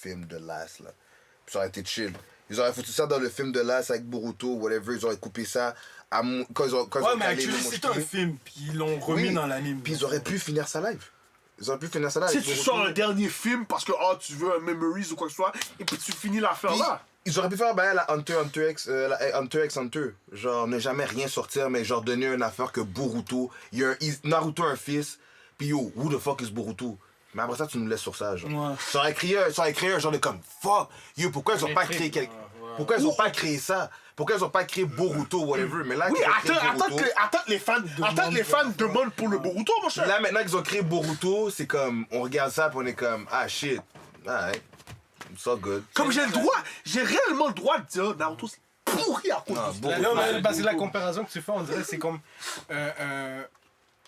film de Last. Là. Puis ça aurait été chill. Ils auraient foutu ça dans le film de Last avec Boruto, whatever. Ils auraient coupé ça quand ils ont Ouais, mais calé actually, Momoshiki. c'était un film, puis ils l'ont remis dans l'anime. Puis ils auraient pu finir sa live. Ils auraient pu finir ça là. Si avec tu Boruto. sors un dernier film parce que tu veux un Memories ou quoi que ce soit, et puis tu finis l'affaire Puis, là. ils auraient pu faire la Hunter x Hunter. Genre, ne jamais rien sortir, mais genre donner une affaire que Boruto. Naruto a un fils, puis yo, who the fuck is Boruto? Mais après ça, tu nous laisses sur ça, genre. Ouais. Ça aurait créé un genre de comme fuck, yo, pourquoi ils ont pas créé quelque. Pourquoi ils ont pas créé ça? Pourquoi ils ont pas créé Boruto, whatever? Mais là, Oui, qu'ils ont créé attends Boruto, que les fans demandent pour le Boruto, mon cher. là, maintenant qu'ils ont créé Boruto, c'est comme, on regarde ça, puis on est comme, ah shit, alright, so good. Comme j'ai réellement le droit de dire Naruto c'est pourri à cause de ça. Non, mais parce que la comparaison que tu fais, on dirait que c'est comme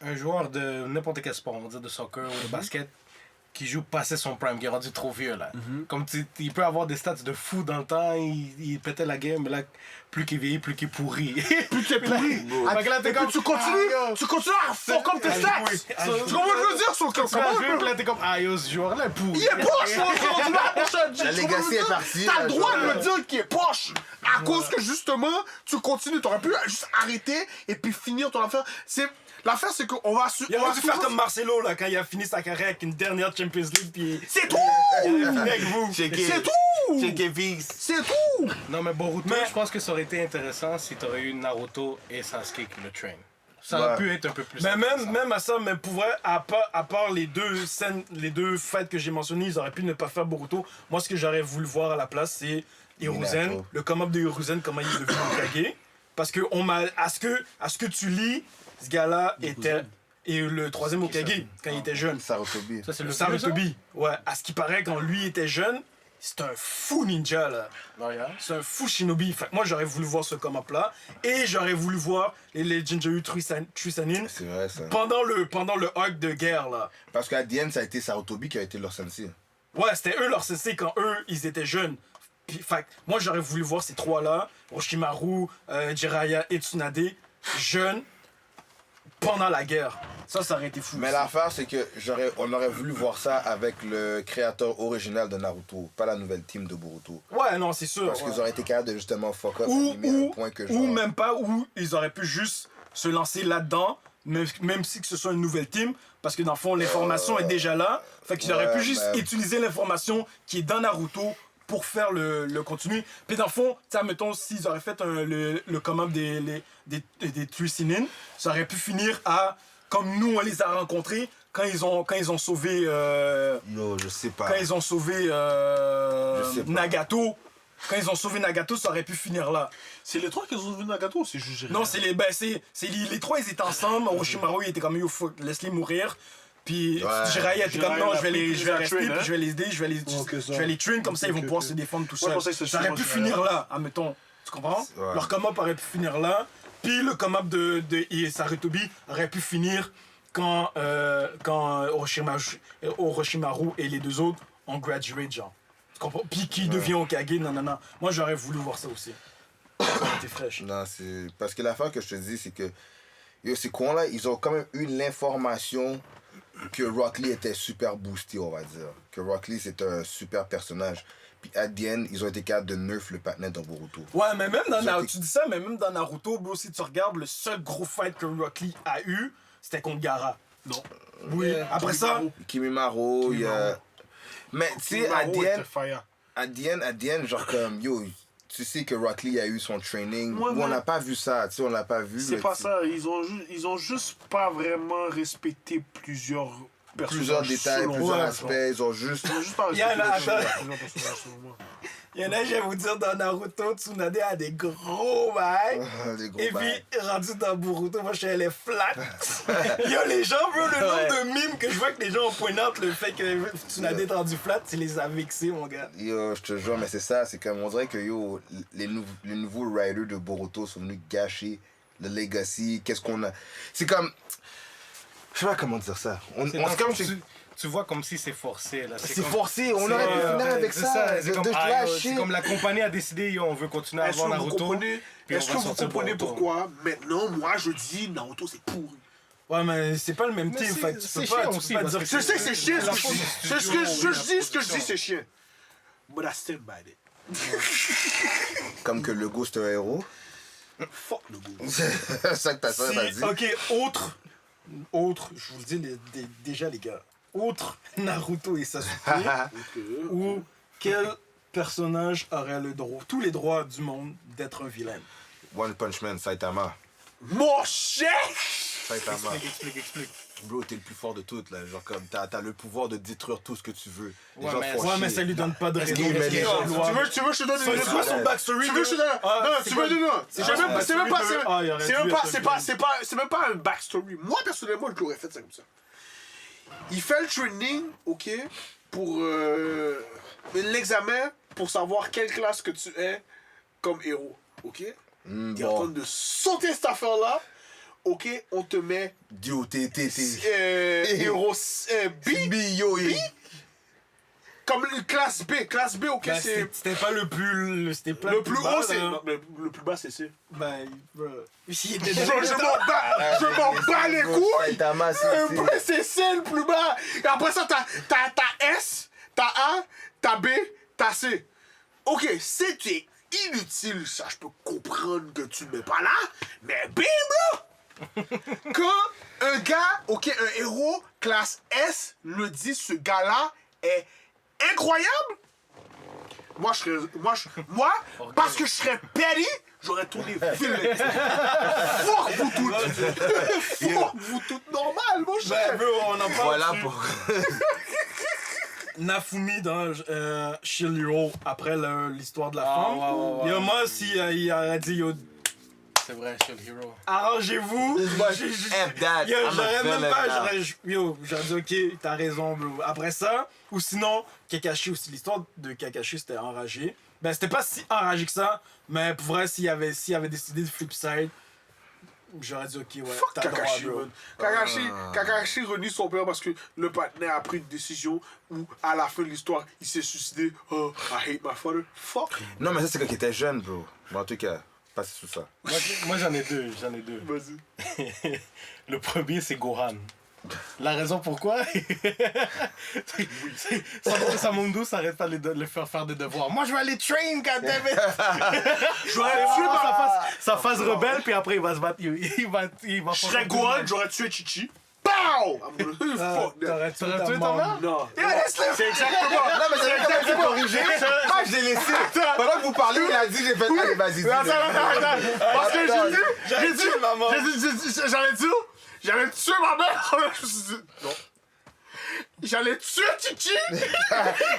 un joueur de n'importe quel sport, on va dire de soccer ou de basket, qui joue passé son prime, qui est rendu trop vieux là. Comme il peut avoir des stats de fou dans le temps, il pétait la game, mais là, plus qu'il vieillit, plus qu'il pourrit. Plus t'es pourri. Fait que là, t'es Et puis comme, tu continues à fond comme tes stats. Tu comprends ce que je veux dire sur le tu vas jouer, comment? puis là, t'es comme, ah yo, ce joueur-là est pourri. Il est poche, aujourd'hui, là, mon cher. La legacy est partie, T'as le là, droit genre, de me dire qu'il est poche. À cause que justement, tu continues. T'aurais pu juste arrêter et puis finir ton affaire. L'affaire, c'est qu'on va... Il aurait dû faire comme Marcelo là, quand il a fini sa carrière avec une dernière Champions League, puis C'est tout! il a fini avec vous. C'est tout! Checker Vix. C'est tout! Non, mais Boruto, Mais- je pense que ça aurait été intéressant si t'aurais eu Naruto et Sasuke qui le train. Ça aurait Ouais. pu être un peu plus Mais intéressant. même à ça, mais pour vrai, à part les deux scènes, les deux fights que j'ai mentionnés, ils auraient pu ne pas faire Boruto. Moi, ce que j'aurais voulu voir à la place, c'est Hiruzen, Minato. le come-up de Hiruzen, comment il est devenu Hokage. Parce que à ce que tu lis, ce gars-là était Et le troisième Hokage, quand il était jeune. Sarutobi. Ça, c'est Le le Sarutobi. Ouais, à ce qui paraît, quand lui était jeune, c'est un fou ninja, là. C'est un fou shinobi. Fait que moi, j'aurais voulu voir ce come-up là. Et j'aurais voulu voir les Jinjaru Trisanin C'est vrai, ça. pendant le arc de guerre, là. Parce qu'à the end, ça a été Sarutobi qui a été leur sensei. Ouais, c'était eux leur sensei quand eux, ils étaient jeunes. Puis, fait que moi, j'aurais voulu voir ces trois-là, Orochimaru, Jiraiya et Tsunade, jeunes, pendant la guerre. Ça aurait été fou. Mais l'affaire, c'est que on aurait voulu voir ça avec le créateur original de Naruto, pas la nouvelle team de Boruto. Ouais, non, c'est sûr. Parce ouais. qu'ils auraient été capables de justement fuck up, Ou, animer un point que genre... ou même pas, ou ils auraient pu juste se lancer là-dedans, même si que ce soit une nouvelle team, parce que dans le fond, l'information est déjà là. Fait qu'ils auraient ouais, pu juste mais- utiliser l'information qui est dans Naruto pour faire le contenu. Puis dans le fond, tu sais, mettons, s'ils auraient fait le come-up des Three ça aurait pu finir à, comme nous, on les a rencontrés, quand ils ont sauvé... Yo, je sais pas. quand ils ont sauvé sais pas. Nagato. Quand ils ont sauvé Nagato, ça aurait pu finir là. C'est les trois qui ont vu Nagato ou c'est juste Non, c'est les trois, ils étaient ensemble. Orochimaru, il était comme yo, fuck, laisse-les mourir. Puis Ouais. Jiraiya était comme Jiraiya non, l'a je vais pris, rester, train, puis hein? je vais les aider, je vais les train, comme ça ils vont pouvoir se défendre tout Moi, je seuls. pensais que c'était Ça aurait sûrement pu Jiraiya. finir là, admettons. Tu comprends? Ouais. Leur come-up aurait pu finir là. Puis le come-up de Sarutobi aurait pu finir quand Orochimaru et les deux autres ont graduate, genre. Tu comprends? Puis qui devient Hokage, nanana. Moi, j'aurais voulu voir ça aussi. Ça aurait été fraîche. Non, c'est... Parce que l'affaire que je te dis, c'est que... Yo, ces cons-là, ils ont quand même eu l'information que Rock Lee était super boosté, on va dire. Que Rock Lee, c'est un super personnage. Puis at the end, ils ont été capables de nerf le patinet dans Boruto. Ouais, mais même dans Ils ont Naruto, été- tu dis ça, mais même dans Naruto, bro, si tu regardes, le seul gros fight que Rock Lee a eu, c'était contre Gaara. Non. Oui, après ça, Kimimaro, il y a... Mais tu sais, at the end, Fire. at the end, genre comme, yo, tu sais que Rock Lee a eu son training. Ouais, Nous, on mais- n'a pas vu ça, tu sais, on l'a pas vu. C'est le- pas ça, ils ont juste pas vraiment respecté plusieurs Plusieurs personnages. détails, selon plusieurs moi. aspects, ils ont juste... Ils ont juste pas Il y en a, respecté attends. plusieurs personnages selon moi. il y en a, je vais vous dire, dans Naruto, Tsunade a des gros bails. des gros Et bails. puis, rendu dans Boruto, moi, je suis allé flat. Yo, les gens, bro, le nombre de mimes que je vois que les gens ont pointé out le fait que Tsunade est rendu flat, tu les as vexés, mon gars. Yo, je te jure, mais c'est ça, c'est comme on dirait que yo, les nouveaux riders de Boruto sont venus gâcher le legacy, qu'est-ce qu'on a. C'est comme. Je sais pas comment dire ça. C'est comme tu vois comme si c'est forcé là. C'est comme- forcé, on c'est- aurait pu finir avec c'est ça. C'est de comme, lâcher. c'est comme la compagnie a décidé, yo, on veut continuer à Est-ce avoir que vous Naruto. comprenez, puis on est-ce va que vous sortir comprenez Boruto. pourquoi maintenant, moi, je dis Naruto, c'est pourri. Ouais, mais c'est pas le même Mais team, c'est- fait que tu c'est peux pas, chiant tu aussi, peux pas parce dire que Je sais que c'est chiant, la ce faute que du c'est ce que studio, je dis, ce que je dis, c'est chiant. But I stand by it. Comme que le Go c'est un héros. Fuck le goût. C'est ça que ta soeur m'a dit. Ok, autre, je vous le dis déjà les gars, autre Naruto et Sasuke, où quel personnage aurait tous les droits du monde d'être un vilain? One Punch Man, Saitama. Mon chef! Saitama. Explique. Bro, t'es le plus fort de toutes, là. Genre, comme t'as le pouvoir de détruire tout ce que tu veux. Les Ouais, gens mais- font Ouais, mais chier. ça lui donne pas de raison. qu'il met les gens- Tu veux que je te donne une C'est quoi son backstory? Tu veux que je te donne. Ah, Non, c'est tu quoi- veux non. c'est C'est quoi même son pas. backstory de- Ah, il aurait C'est dû même pas. être un C'est même pas un backstory. Moi, personnellement, je l'aurais fait ça comme ça. Il fait le training, ok, pour l'examen pour savoir quelle classe que tu es comme héros, ok. T'es en train Bon. de sauter cette affaire-là, ok, on te met Yo, t'es. héros B, Yo, comme une classe B. Classe B, ok, Ben, c'est. c'était pas le plus. C'était pas Le plus bas, haut, c'est. là. non, mais le plus bas, c'est C. Ben, il était Je m'en bats les couilles! Saitama, c'est. C'est C le plus bas! Et après ça, t'as S, t'as A, t'as B, t'as C. Ok, C, tu es inutile, ça, je peux comprendre que tu ne mets pas là, mais B, bro! Quand un gars, ok, un héros, classe S, le dit, ce gars-là est incroyable, moi, parce que je serais petty, j'aurais tourné vilain. Fuck vous toutes! Fuck vous toutes normal, mon Ben, cher! bro, on en parle. Voilà dessus. pour. Nafumi dans Shield Hero après l'histoire de la femme. ouais. Yo, moi, si il aurait dit yo, C'est vrai, Shield Hero. Arrangez-vous. Moi, J'ai- F that. Yo, I'm a j'aurais même villain pas, now. j'aurais dit ok, t'as raison, bro. Après ça, ou sinon, Kakashi aussi, l'histoire de Kakashi c'était enragé. Ben c'était pas si enragé que ça, mais pour vrai, s'il avait décidé de flip side, j'aurais dit ok, ouais, Fuck t'as le droit, Kakashi, bro. man. Kakashi renie son père parce que le partenaire a pris une décision où, à la fin de l'histoire, il s'est suicidé. Oh, I hate my father. Fuck. Non, mais ça, c'est quand il était jeune, bro. Bon, en tout cas, passez sous ça. Moi j'en ai deux. Vas-y. Le premier, c'est Gohan. La raison pourquoi Samundu s'arrête pas de le faire des devoirs. Moi je vais aller train, goddammit. J'aurais tué Sa phase rebelle, puis après il va se battre. Il va Je serais Gohan, j'aurais tué Chichi. Pow! I'm gonna fuck that. T'aurais T'aurais tué ta mère? Non. C'est exactement. Non, mais c'est exactement corrigé. Moi, je l'ai laissé. Pendant que vous parlez, il a dit, j'ai fait. Allez, vas-y. dis-le. Parce que J'ai dit, maman. j'allais tuer ma mère. Je me suis dit, non. J'allais tuer Chichi.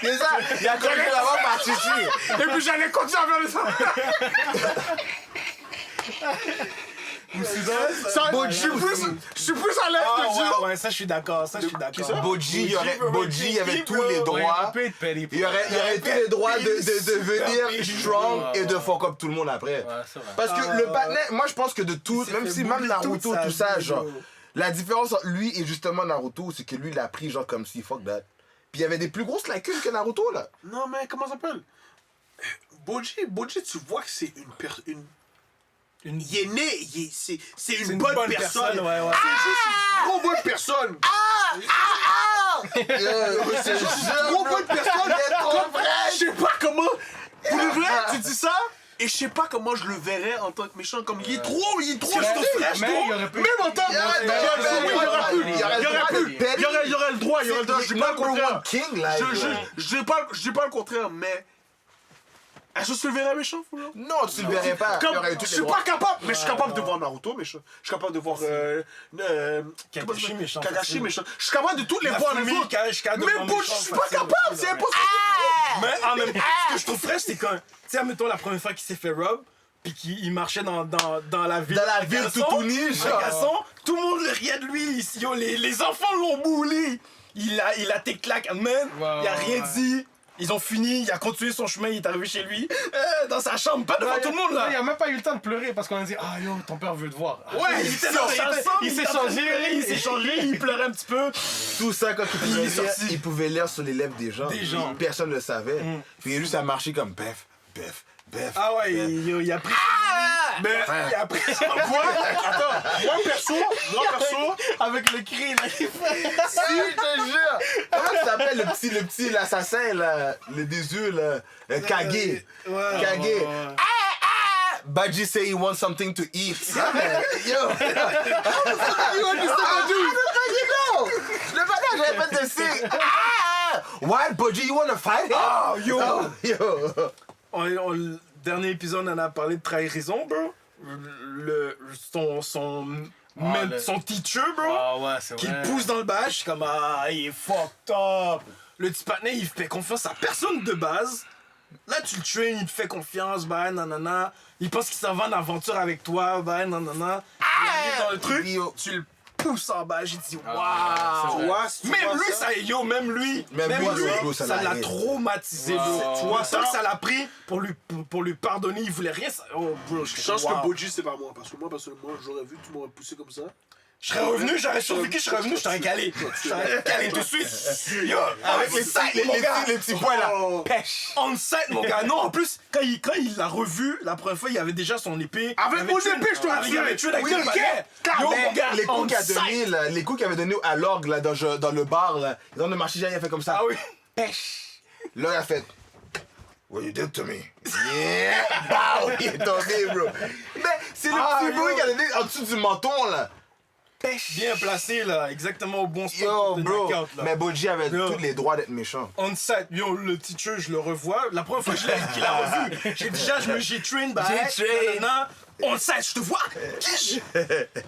C'est ça. Il a corrigé maman par Chichi. Et puis j'allais continuer à faire ça. Je suis plus à l'aise Ah de dire. ouais, ça je suis d'accord, Boji, il avait tous les Ouais, il droits. peut être petty. Il aurait tous les droits de devenir strong et de fuck up tout le monde après. Ouais, c'est vrai. Parce que le partenaire, moi je pense que de tout, s'est même fait si même bully Naruto, toute tout sa ça, vie, genre, bro. la différence entre lui et justement Naruto, c'est que lui il a pris genre comme si fuck that. Puis il y avait des plus grosses lacunes que Naruto là. Non, mais comment ça s'appelle? Boji, tu vois que c'est une personne. Il est né, c'est une bonne personne. ouais, ouais. C'est juste une trop bonne personne. C'est juste Trop bonne personne. trop vrai. Je sais pas comment. Pour le vrai, tu dis ça, et je sais pas comment je le verrais en tant que méchant. Comme il est trop fresh, Mais trop. il aurait pu. Même en tant que. Il y aurait le droit. Je dis pas le contraire. King là. Je dis pas le contraire, mais. Est-ce que tu le verrais méchant, frère? Non, tu le verrais pas. Il y aurait eu Je tous les suis droits. pas capable, mais je suis capable de voir Naruto méchant. Je suis capable de voir Kakashi méchant. Kakashi méchant. Je suis capable de toutes les voir les Fumi, autres. Kakashi, Mais Boji, je suis pas capable, c'est impossible. Mais en même temps, ce que je trouve fraîche, c'est quand, tu sais, admettons la première fois qu'il s'est fait rob, puis qu'il marchait dans la ville. Dans la ville tout uni, genre. Tout le monde le riait de lui. Ici, yo, les enfants l'ont boulé. Il a tes claques, man. Il a rien dit. Ils ont fini, il a continué son chemin, il est arrivé chez lui, dans sa chambre, pas devant tout le monde là. Il a même pas eu le temps de pleurer parce qu'on a dit ah yo ton père veut te voir. Ouais, il était dans sa chambre, il s'est changé, il pleurait un petit peu. Tout ça, quand Il est sorti. il pouvait lire sur les lèvres des gens. Des gens. Personne ne le savait. Puis lui, ça marchait comme bef. Ah ouais, il a pris. Mais il a pris son Moi perso, Avec le cri là. Si, je te jure. Comment ça s'appelle le petit l'assassin là, le des yeux là, Kage. Kage. Baji say he wants something to eat. Yo. Le matin, j'avais fait de signe. Why, Baji, you wanna fight him? Oh, yo. Yo. Dernier épisode, on en a parlé de trahison, bro. Son teacher, bro. Ah ouais, c'est Qui vrai. le pousse dans le bas, je suis comme il est fucked up. Le petit partenaire, il fait confiance à personne de base. Là, tu le traînes, il te fait confiance, bah nanana. Il pense qu'il s'en va en aventure avec toi, bah nanana. Il arrive dans le truc, Puis, yo, tu le pousses en bas, j'ai dit c'est waouh. vrai. Même lui, ça, yo, même lui, bro, ça ça l'a l'a traumatisé, Wow. bro. Tu vois vois ça, ça? ça l'a pris pour lui pardonner, il voulait rien. Oh, bro, je pense wow. que Boji c'est pas moi. Parce que moi, personnellement, j'aurais vu, tu m'aurais poussé comme ça. Je serais revenu, j'aurais survécu, je serais revenu, je t'aurais calé. Je t'aurais calé tout de suite. Yo, avec les sacs, mon gars. les petits points là. Pêche. On site, mon gars. Non, en plus, quand il l'a revu, la première fois, il avait déjà son épée. Avec Il avait mon tué- épée, je t'aurais Il avait tué la Oui, gueule, ok. Yo, Mais mon gars, les coups qu'il a on donné, site. là, les coups qu'il avait donné à l'orgue là, dans le bar, là, dans le marché, il a fait comme ça. Ah oui. Pêche. Là, il a fait. What you did to me? Yeah! Bow! Il est tombé, bro. Mais c'est le petit bruit qu'il a donné en dessous du menton, là. Pêche. Bien placé, là, exactement au bon spot Yo, pour te bro. knock-out, là. Mais Boji avait Yo. tous les droits d'être méchant. On site, yo, le teacher, je le revois. La première fois qu'il a revu, j'ai train, bah, J'ai train. On site, je te vois.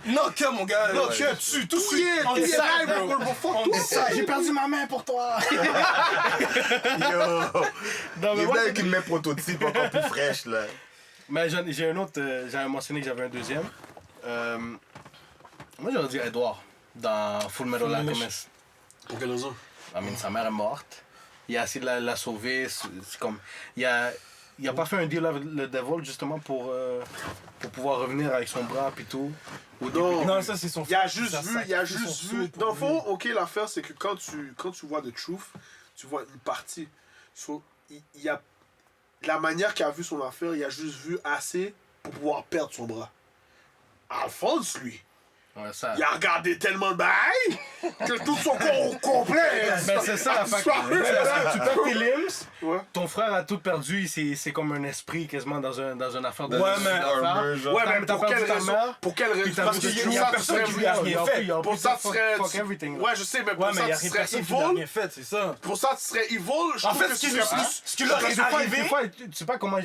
Knock, mon gars. Non, Tu tue tout de tout suite. est On live, site, bro. On site. J'ai perdu ma main pour toi. Yo! Non, Il mais est moi, bien avec une main prototype encore plus fraîche, là. Mais j'ai un autre, j'avais mentionné que j'avais un deuxième. Moi j'aurais dit Edward dans Full Metal Alchemist. Pour quelle raison? Sa mère est morte. Il a essayé de la sauver. C'est comme. Il a pas fait un deal avec le Devil justement pour pouvoir revenir avec son bras et tout. Non, ça c'est son Il a juste vu. Dans le fond, ok, l'affaire c'est que quand tu vois The Truth, tu vois une partie. Il y a la manière qu'il a vu son affaire, il a juste vu assez pour pouvoir perdre son bras. Alphonse, lui. Ouais, ça. Il a regardé tellement de bail que tout son corps au complet. Ben c'est ça, tu perds tes limbs, Ouais. ton frère a tout perdu, c'est comme un esprit quasiment dans une affaire de. Ouais, mais- d'affaires. Ouais, mais T'as pour perdu quelle ta raison? mère, Pour quelle raison? t'as Parce perdu- qu'il il y a personne qui lui a rien fait. Pour ça, tu serais. Fuck everything. Ouais, je sais, mais Ouais, pour mais il y a ça, tu personne serais qui lui a evil. rien fait, c'est ça. Pour ça, tu serais evil. Je En trouve fait, que ce qui tu lui- serais plus. ce qui leur est arrivé. Des fois, tu sais pas comment.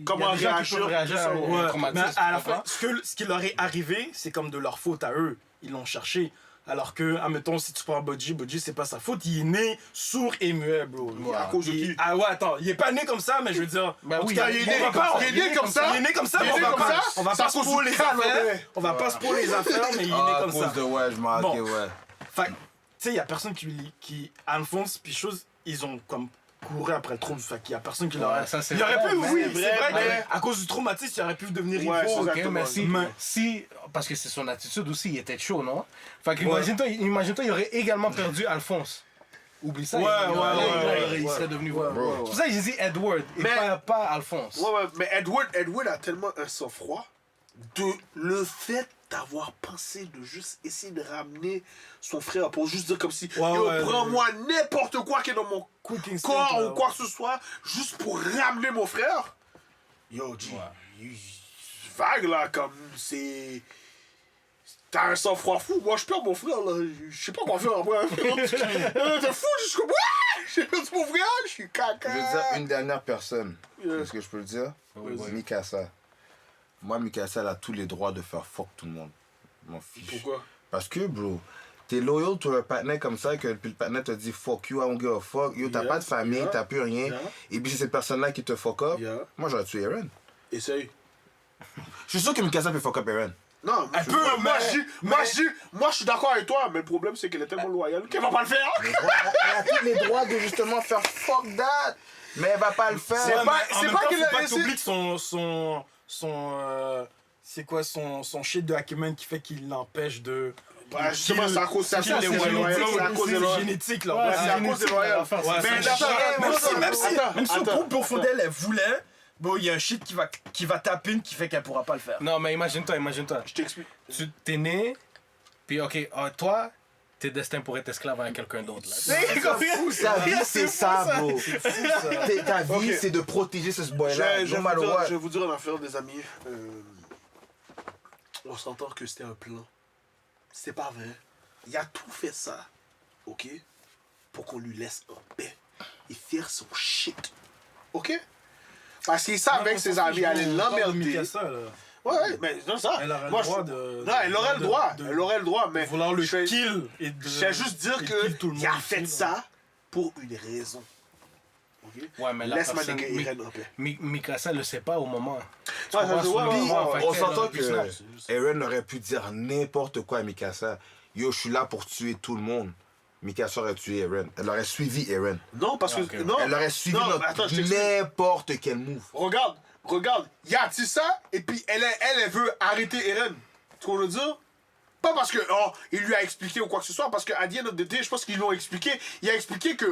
Comment il y a des gens qui peuvent réagir, réagir au Ouais, mais traumatisme. à la tu comprends? fin, ce qui leur est arrivé, c'est comme de leur faute à eux. Ils l'ont cherché. Alors que, admettons, si tu prends Bodji, c'est pas sa faute. Il est né sourd et muet, bro. À cause de qui? Ah ouais, attends, il est pas né comme ça, mais je veux dire. Ben en oui, tout cas, il est on né va comme pas- ça. Il est né comme ça. Il est né comme ça, Il est mais né on va comme pas. ça. On va C'est à pas se cause pour du les crâne, affaires. ouais. On va pas se pour les affaires, mais il est né Ah, à comme ça. cause de ouais, je m'en Bon. ouais. Fait que, tu sais, il y a personne qui Alphonse puis chose, ils ont comme couru après le trône. Fait qu'il y a personne qui leur Ouais, ça, c'est il aurait vrai, pu, mais oui, c'est c'est vrai, vrai mais- qu'à cause du traumatisme, il aurait pu devenir Ouais, rivaux. c'est Ok, exactement. mais si, parce que c'est son attitude aussi, il était chaud, non? Fait que imagine-toi, il aurait également perdu Alphonse. Oublie ça, Ouais, il ouais. serait devenu. Bro. C'est pour ça que j'ai dit Edward et Mais- pas Alphonse. Ouais, mais Edward a tellement un sang-froid de le fait d'avoir pensé de juste essayer de ramener son frère pour juste dire comme si Ouais, yo, ouais, prends-moi n'importe quoi qui est dans mon Quick instinct, corps là, ou quoi que ce soit juste pour ramener mon frère. Yo, G, vague là, comme c'est. T'as un sang-froid fou. Moi, je perds mon frère là. Je sais pas quoi faire après. T'es fou, je suis comme. Ouais! J'ai perdu mon frère, je suis caca. Je veux dire une dernière personne. Yeah. Est-ce que je peux le dire? Oui. Mikasa. Moi, Mikasa, elle a tous les droits de faire fuck tout le monde. Je m'en fiche. Pourquoi? Parce que, bro, t'es loyal to un partenaire comme ça, que puis le partenaire te dit fuck you, I don't give a fuck. Yo, t'as Yeah. pas de famille, Yeah. t'as plus rien. Yeah. Et puis c'est cette personne-là qui te fuck up. Yeah. Moi, j'aurais tué Eren. Essaye. Je suis sûr que Mikasa peut fuck up Eren. Non, Elle je- peut, moi, mais- je suis d'accord avec toi, mais le problème c'est qu'elle est tellement loyale qu'elle va pas le faire. Elle a tous les droits de justement faire fuck that. Mais elle va pas le faire. C'est Ouais, pas- mais en c'est même pas temps, qu'il faut a pas laissé- t'oublies que c'est quoi son shit de Hackman qui fait qu'il l'empêche de. Bah, justement, c'est à cause c'est c'est à cause les des Wild loyales, Blood, c'est à cause des c'est loyales. génétique là. Ouais, Ouais, c'est à cause des loyales. Ouais, Mais c'est attends, chiant. Même si attends. au profond d'elle, elle voulait, bon, il y a un shit qui va taper qui fait qu'elle pourra pas le faire. Non, mais imagine-toi. Je t'explique. Tu t'es né, puis ok, toi, t'es destin pour être esclave à quelqu'un d'autre. Là. C'est fou, ta vie, c'est ça, bro. Ta vie, Ok. c'est de protéger ce boy-là. Je No matter what. vais vous dire une affaire, des amis. On s'entend que c'était un plan. C'est pas vrai. Il a tout fait ça, ok, pour qu'on lui laisse en paix et faire son shit. Ok? Parce qu'il savait que ses amis allaient l'emmerder. Mikasa, là. Ouais, mais non, ça. Elle aurait le Moi, droit je- de. Non, elle aurait le droit. de- Elle aurait le droit, mais. Vouloir le je vais- kill et de. Je vais juste dire et kill tout le qu'il a monde fait aussi, ça pour une raison. Ok? Ouais, mais la Laisse ma personne- nigga Irene en paix. Mikasa le sait pas au moment. Tu Ouais, comprends, ça, sur ouais, le ouais, moment, ouais, fait On que s'entend elle aurait pu snap. que Eren aurait pu dire n'importe quoi à Mikasa. Yo, je suis là pour tuer tout le monde. Mikasa aurait tué Eren. Elle aurait suivi Eren. Non, parce que. Ok. Non, Elle aurait suivi non, mais attends, je t'explique. n'importe quel move. Regarde, il a dit ça, et puis elle veut arrêter Eren. Tu vois ce que je veux dire? Pas parce que, il lui a expliqué ou quoi que ce soit, parce qu'à the end of the day, je pense qu'ils l'ont expliqué. Il a expliqué que,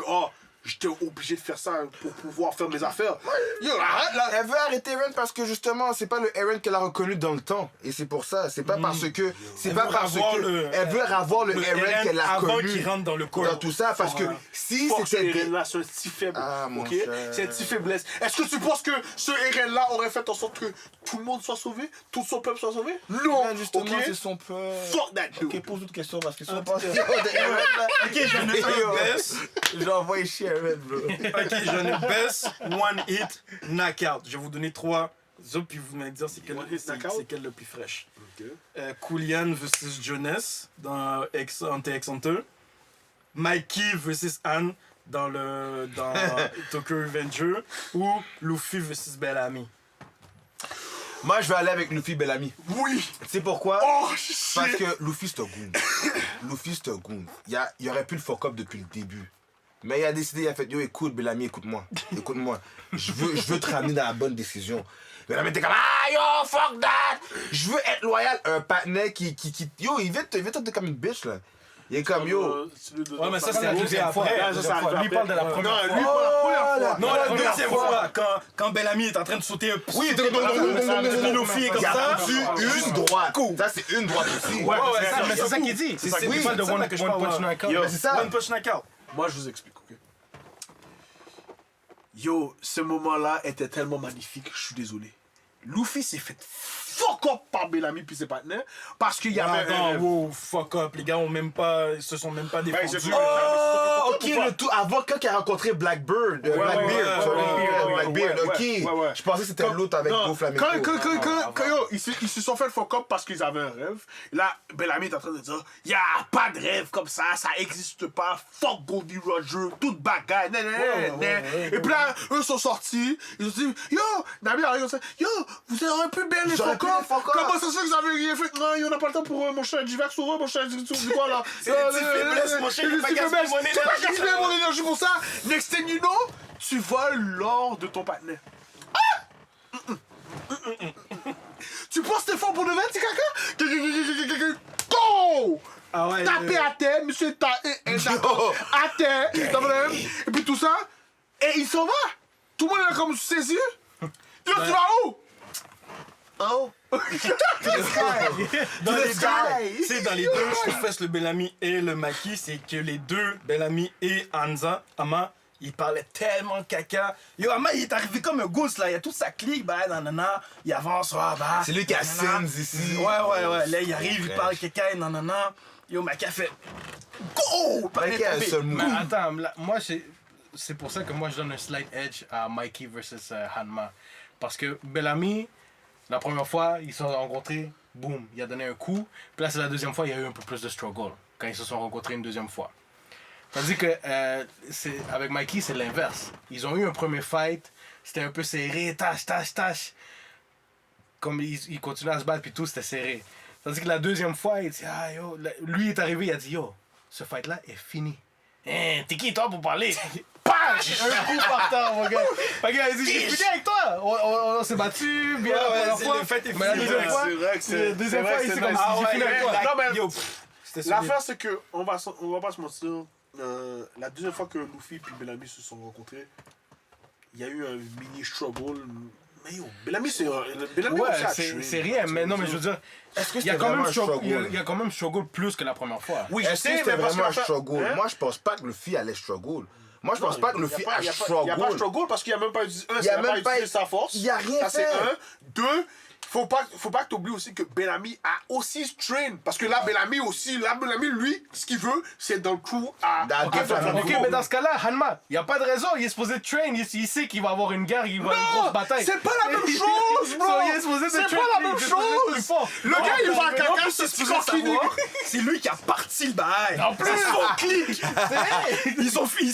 j'étais obligé de faire ça pour pouvoir faire mes affaires. Yo, arrête là! Elle veut arrêter Eren parce que justement, c'est pas le Eren qu'elle a reconnu dans le temps. Et c'est pour ça. C'est pas parce que. C'est Elle pas veut parce avoir que. le- Elle veut avoir le Eren qu'elle a avant connu. qu'il rentre dans le corps. Dans tout ça. Parce que si Fuck ce c'était. Eren là, c'est un petit faible. Ah, mon ok? cher. C'est un petit faiblesse. Est-ce que tu penses que ce Eren là aurait fait en sorte que tout le monde soit sauvé? Tout son peuple soit sauvé? Non! Ben, justement, ok? c'est son peur. Fuck that dude! Ok, pose d'autres questions parce que si on pense de Eren là. Ok, je ne baisse. J'envoie chier Eren, bro. Ok, je ne baisse. One hit, knockout. Je vais vous donner 3 autres, puis vous allez me dire c'est quel, One hit, knockout? c'est quel le plus fraîche. Ok. Kulian versus Jonas dans Hunter x Hunter. Mikey versus Anne dans Tokyo Revenger. Ou Luffy versus Bellamy. Moi, je vais aller avec Luffy Bellamy. Oui. Tu sais pourquoi? Oh, Parce que Luffy, c'est un goon. Luffy, c'est un goon. Il aurait pu le fuck up depuis le début. Mais il a décidé, il a fait, yo, écoute, Bellamy, écoute-moi. Écoute-moi. Je veux te ramener dans la bonne décision. Bellamy était comme, ah, yo, fuck that! Je veux être loyal. Un partenaire qui yo, il vient te comme une bitch, là. Il est comme, yo. Ouais, mais ça, c'est la deuxième fois. Lui parle de la première fois. Non, lui parle de la première fois. Non, la deuxième fois, quand Bellamy est en train de sauter un Oui, Luffy comme il a ça. foutu une droite. Ça, c'est une droite aussi. Ouais, mais c'est ça qu'il dit. C'est ça qu'il parle de One Punch Knockout. Mais c'est ça. One Punch Knockout. Moi, je vous explique, ok? Yo, ce moment-là était tellement magnifique, je suis désolé. Luffy s'est fait fuck up par Bellamy puis ses partenaires parce qu'il y avait un rêve. Wow, fuck up. Les gars ils se sont même pas Ben, ils se défendus. sont- Oh, ok, le tout avant quand il a rencontré Blackbeard. Blackbeard, ok. ouais. Je pensais que c'était l'autre avec Non, Go Flamenco. quand yo, ils se sont fait fuck up parce qu'ils avaient un rêve. Là, Bellamy est en train de dire y a pas de rêve comme ça existe pas. Fuck Goldie Roger, toute bagarre. Et puis là, eux sont sortis. Ils ont dit yo, Nabi arrive comme ça. Yo, vous auriez pu bien les J'aurais fuck pu up. les fuck up. Comment ça se fait que vous avez rien fait? Non, on n'a pas le temps pour mon cher. J'y vais sur eux, mon cher. C'est quoi là? C'est des petites faiblesses, mon cher, il faut pas gaspiller mon énergie. Pas gaspiller mon énergie pour ça. Next thing you know, tu voles l'or de ton partenaire. Tu penses que t'es fort pour de vrai, petit caca? Go! Ah ouais. Taper à terre, monsieur à terre, t'as problème? Et puis tout ça, et il s'en va. Tout le monde est comme sous ses yeux. Yo, tu vas où? Oh. Dans les sky. deux, c'est dans les deux, je confesse, le Bellamy et le Maki, c'est que les deux, Bellamy et Ama, ils parlaient tellement caca. Yo, Ama, il est arrivé comme un gosse, là. Il y a toute sa clique, bah, nanana. Il avance, bah. C'est lui qui a nanana. Sins ici. Ouais. Là, il arrive, il parle caca, nanana. Yo, Maki a fait. Go! Maki a un seul mot. Mais attends, moi, c'est pour ça que moi, je donne un slight edge à Mikey versus Hanma. Parce que Bellamy, la première fois, ils se sont rencontrés, boum, il a donné un coup. Puis là, c'est la deuxième fois, il y a eu un peu plus de struggle quand ils se sont rencontrés une deuxième fois. Tandis que avec Mikey, c'est l'inverse. Ils ont eu un premier fight, c'était un peu serré, tâche. Comme ils continuaient à se battre, puis tout, c'était serré. Tandis que la deuxième fois, il dit, ah yo, lui est arrivé, il a dit, yo, ce fight-là est fini. Hein, t'es qui toi pour parler? Page! Un coup par terre, mon gars. Fait qu'il a dit, j'ai fini avec toi. On s'est battu bien la première fois. le fait est Mais la fini, deuxième ouais, fois, c'est vrai que c'est- deuxième c'est fois, vrai il que s'est c'est comme nice. si j'ai fini avec toi. Non, mais Yo, c'était solide. l'affaire, c'est que on va pas se mentir. La deuxième fois que Luffy et Bellamy se sont rencontrés, il y a eu un mini struggle. Mais yo, Bellamy, c'est Bellamy Ouais, aussi a c'est tué. rien, mais non, mais je veux dire, Est-ce que il y a c'était quand même vraiment un struggle? il y a quand même struggle plus que la première fois. Oui, je Est-ce que sais, c'était mais parce vraiment un que struggle? Hein? Moi, je pense pas que Luffy allait struggle. Moi, je pense pas que Luffy a Il n'y a pas struggle. struggle parce qu'il n'y a même pas utilisé, Il a même pas utilisé sa force. il a rien Ça, c'est fait. un. Deux, faut pas que tu oublies aussi que Bellamy a aussi strain. Parce que là, Bellamy, lui, ce qu'il veut, c'est dans le crew à. Dans- à Flamenco. Ok, mais dans ce cas-là, Hanma, il n'y a pas de raison, il est supposé train, il sait qu'il va avoir une guerre, il va avoir une grosse bataille. C'est pas la même chose, bro! Il est supposé C'est train, pas la même il est supposé être plus chose! fort. Le gars, il va à En caca, plus, c'est c'est supposé savoir, c'est lui qui a parti le bail. En plus. C'est son clic.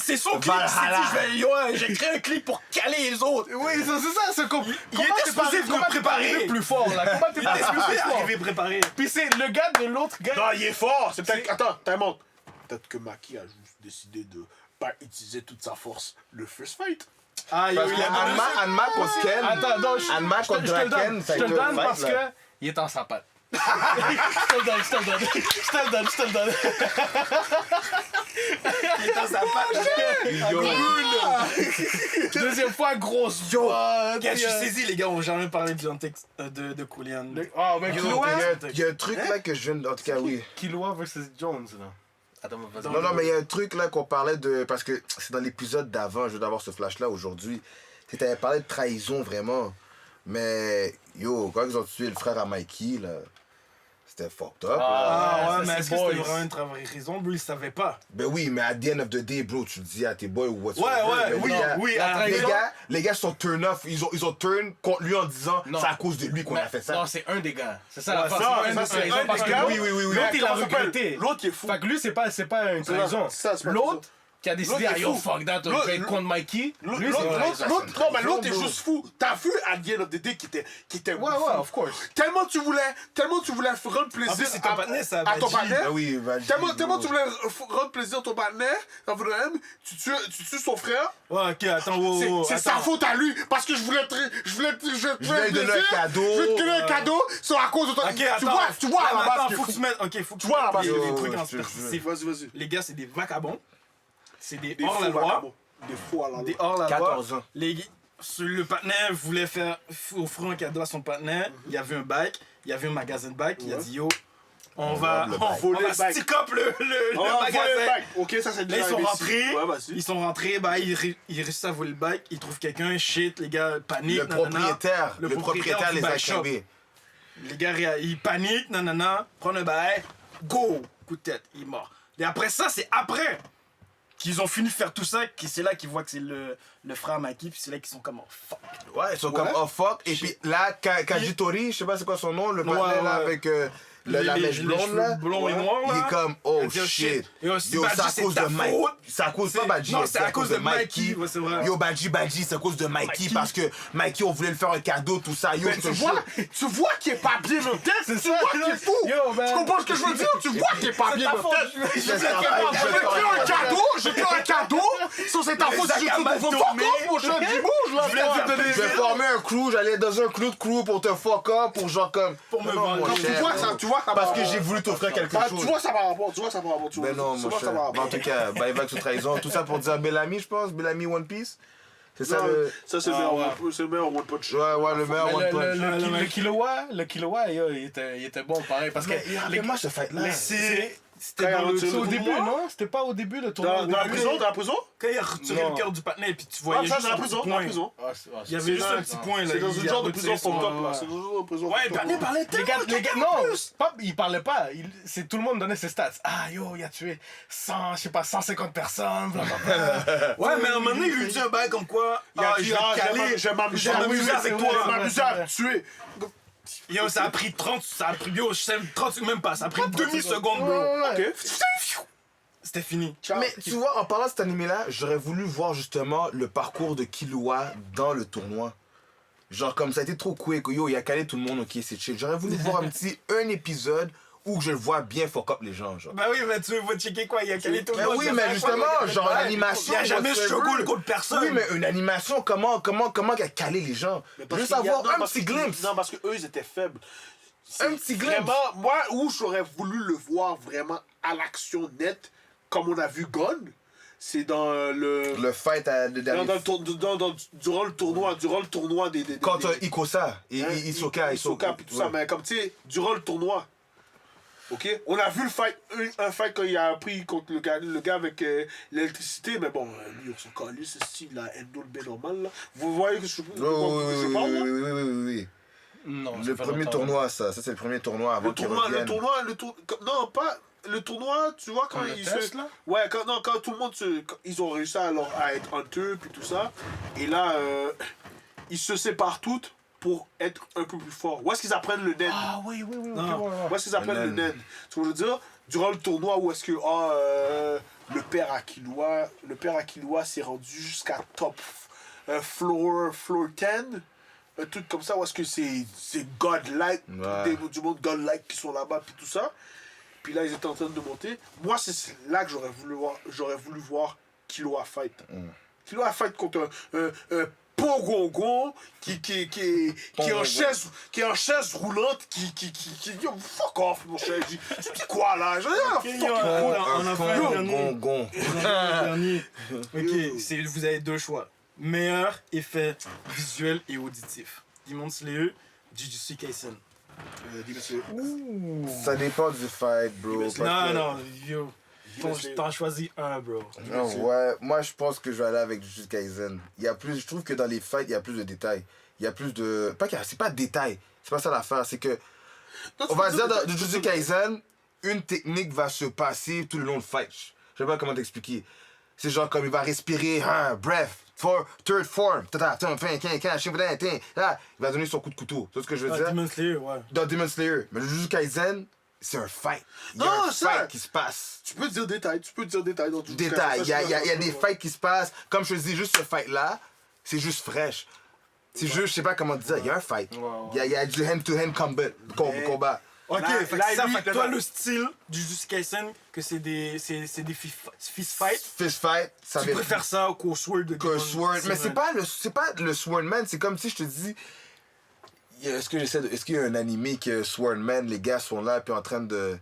C'est son clic. Il s'est dit, j'ai créé un clic pour caler les autres. Oui, c'est ça, c'est comme. Il était supposé venir préparer. Plus fort, là. Comment t'es Il était supposé plus fort? arriver préparé. Puis c'est le gars de l'autre gars. Non, il est fort! C'est peut-être. Attends, monte. Peut-être que Maki a juste décidé de pas utiliser toute sa force le first fight. Ah, Parce que Hanma contre Ken. Attends, non, Hanma je contre te le Draken, donne. ça a Je te été le un donne fight, parce là. que il est en sapate. Je te le donne. Je te le donne. il est dans sa page. Deuxième fois, grosse Yo, botte. je suis saisi, les gars, on n'a jamais parlé du contexte de Koulian. Oh, mais Killua. Il y a un truc là que je viens. En tout cas, oui. Killua versus Jones, là. Attends, vas-y. Non, mais il y a un truc là qu'on parlait de. Parce que c'est dans l'épisode d'avant, je viens d'avoir ce flash là aujourd'hui. Tu avais parlé de trahison vraiment. Mais yo, quand ils ont tué le frère à Mikey, là, c'était fucked up. là. Ah ouais, ça, mais c'est est-ce que boys. c'était vraiment une trahison? Lui, il savait pas. Ben oui, mais at the end of the day, bro, tu le dis à tes boys ou whatsoever. Ouais, mais oui, les gars, oui, la à Les trahison. gars, sont turn off. Ils ont turn contre lui en disant Non. c'est à cause de lui qu'on a fait ça. Non, c'est un des gars. C'est ça Ouais, la ça, face. c'est un parce des que gars. oui, oui. L'autre, il a Comment ça s'appelle? regretté. L'autre, il est fou. Fait que lui, c'est pas une trahison. ça, c'est pas L'autre, qui a décidé, L'autre ah est yo, fou. fuck that, je L'autre- vais être contre Mikey. L'autre, Lui, c'est non, vrai. mais l'autre est juste fou. T'as vu à the end of the day qui était Ouais, fou. ouais, of course. Tellement tu voulais rendre plaisir En plus, c'est ton partenaire, ça à ton Badji. partenaire. Ben oui, vas-y, Tellement bro. tu voulais rendre plaisir à ton partenaire, dans votre même, tu tues son frère. Ouais, ok, attends, wow, C'est sa faute à lui parce que je voulais lui donner un cadeau. Je vais te donner un cadeau, c'est à cause de toi. Ok, attends. Tu vois à la base. Attends, que- faut que tu mettes. Ok, faut que Tu vois, à la base, les yo, trucs en je te perspective. Vas-y. Les gars, c'est des vagabonds. C'est des Des hors-la-loi. vagabonds. Des faux à la Des loi. hors-la-loi. 14 ans. Le partenaire voulait offrir un cadeau à son partenaire. Il y avait un bike, il y avait un magasin de bike. Il a dit yo, on va Voler le bike. stick up le On va voler le magasin. bike. Ok, ça c'est Là, déjà ils sont imbécile. rentrés. Ouais, vas-y. Ils sont rentrés, bah, ils réussissent à voler le bike. Ils trouvent quelqu'un, shit, les gars paniquent. Le propriétaire du les a bike shop. accueillis. Les gars, ils paniquent, nanana, prennent un bail, go, coup de tête, il est mort. Et après ça, c'est après qu'ils ont fini de faire tout ça, que c'est là qu'ils voient que c'est le frère Mikey, puis c'est là qu'ils sont comme oh, fuck. Ouais, ils sont comme oh fuck. Et puis là, Kajitori, je sais pas c'est quoi son nom, le partenaire là ouais. avec la mèche blonde cheveux là. blonds et noirs, Il là. est comme oh Il dit, oh, shit. Yo, si Yo, Badji, c'est à c'est cause de ta Mike. faute. C'est à cause pas Badji. Non, c'est à cause de Mikey, ouais, c'est vrai. Yo, Badji, c'est à cause de Mikey Mikey. parce que Mikey, on voulait lui faire un cadeau, tout ça. Yo, Mais tu vois qu'il est pas bien en tête. Tu vois qu'il est fou. Yo, man. Tu comprends ce que je veux dire? Tu vois qu'il est pas bien en tête. J'ai fait un cadeau. Ça, c'est ta faute. Si tu te fuck off, mon cher, dis bouge là. Je vais former un crew, j'allais dans un crew pour te fuck up, pour genre comme. Pour me Non, vendre. mon Tu cher. vois que ça, Parce que j'ai voulu t'offrir quelque Tu chose. vois ça par rapport. Ben non, mon cher. Mais en tout cas, Vague sous trahison. Tout ça pour dire Bellamy, je pense. Bellamy One Piece. C'est ça le. Ça, c'est le meilleur one punch. Ouais, le meilleur Mais One Punch. le kilowatt, yo, il était bon pareil. Parce que Mais moi, ce fight là. c'était dans le- Quand il a c'est au retiré le début, tournoi? non? C'était pas au début le tournoi. Dans la prison? Quand il a retiré Non. le cœur du partenaire, et puis tu Ah, voyais ça, juste dans la un petit prison. Dans point. la prison. Il y avait juste un petit point là. C'est dans il une a genre de retiré prison son- fucked up là. C'est dans une genre de prison Ouais, fucked up. il parlait Les gars, non, il parlait pas. C'est tout le monde donnait ses stats. Ah yo, il a tué 100, je sais pas, 150 personnes, blablabla. Ouais, mais à un moment donné, il lui dit un bail comme quoi. Il a Je dit, vais te caler. je vais m'amuser avec toi. Je vais m'amuser à tuer. Yo, ça a pris 30, yo, je sais 30, même pas, ça a pris demi-seconde, bro. Ok. C'était fini. Mais tu vois, en parlant de cet animé-là, j'aurais voulu voir justement le parcours de Killua dans le tournoi. Genre, comme ça a été trop quick, yo, il a calé tout le monde, ok, c'est chill. J'aurais voulu voir un épisode où je le vois bien fuck up les gens, genre. Bah oui, mais tu vas checker quoi, il a calé tout le Mais monde. oui, mais justement, genre l'animation. Il a jamais whatsoever. struggle contre personne. Oui, mais une animation, comment il a calé les gens? Je veux savoir un petit glimpse. Non, parce qu'eux, ils étaient faibles. Un petit glimpse. Vraiment, moi, où j'aurais voulu le voir vraiment à l'action nette, comme on a vu Gon, c'est dans le. Le fight à, Durant le tournoi des. contre Ikosa et Hein, Hisoka. puis tout ça, mais comme tu sais, durant le tournoi. Ok? On a vu un fight quand il a pris contre le gars avec l'électricité, mais bon, lui, on s'en calait, ce style, là, endo le B normal, là. Vous voyez que je parle, là? Oui. Non, Le premier tournoi, ça c'est le premier tournoi avant qu'il revienne. Non, pas. Le tournoi, tu vois, quand Le ils test, là? Ouais, quand tout le monde ils ont réussi à être hunter, puis tout ça. Et là, ils se séparent toutes pour être un peu plus forts. Où est-ce qu'ils apprennent le Nen? Ah oui, ok, Non. ouais. Où est-ce qu'ils apprennent le Nen? Tu veux dire, durant le tournoi, où est-ce que le père Akilua s'est rendu jusqu'à top floor 10? Un truc comme ça, où est-ce que c'est godlike, Ouais. du monde godlike qui sont là-bas, puis tout ça. Puis là, ils étaient en train de monter. Moi, c'est là que j'aurais voulu voir Killua fight. Killua fight contre un Pogongon qui est en chaise roulante, yo, fuck off, mon cher. C'est quoi là? On a fait un dernier. Gon. Ok, vous avez deux choix. Meilleur effet visuel et auditif. Demon Slayer, Jujutsu Kaisen. Ça dépend du fight, bro. parce que- Non, yo. T'en choisis un, bro. Non, ouais, moi je pense que je vais aller avec Jujutsu Kaisen. Il y a plus, je trouve que dans les fights, il y a plus de détails. Il y a plus de. C'est pas de détails, c'est pas ça l'affaire, c'est que. On va dire dans Jujutsu Kaisen, une technique va se passer tout le long du fight. Je sais pas comment t'expliquer. C'est genre comme il va respirer, breath, third form, il va donner son coup de couteau. C'est ce que je veux dire? Demon Slayer, ouais. Dans Demon Slayer. Mais le Jujutsu Kaisen, c'est un fight. Il y a Non, un ça. fight qui se passe. Tu peux dire détail dans tout Détail. Il y a des fights qui se passent. Comme je te dis, juste ce fight-là, c'est juste fraîche. C'est juste, je sais pas comment dire, il y a un fight. Il y a du hand-to-hand combat. Ok, Là, fait que là, ça, lui, fait que là, toi, là. le style du Jujutsu Kaisen, que c'est des fist fight, Fist fight, ça tu veut préfères ça qu'au Sword de que Demon Sword. Mais c'est Slayer. pas le Swordman, c'est comme si je te dis. Est-ce qu'il y a un animé que Swordman, les gars sont là puis en train de.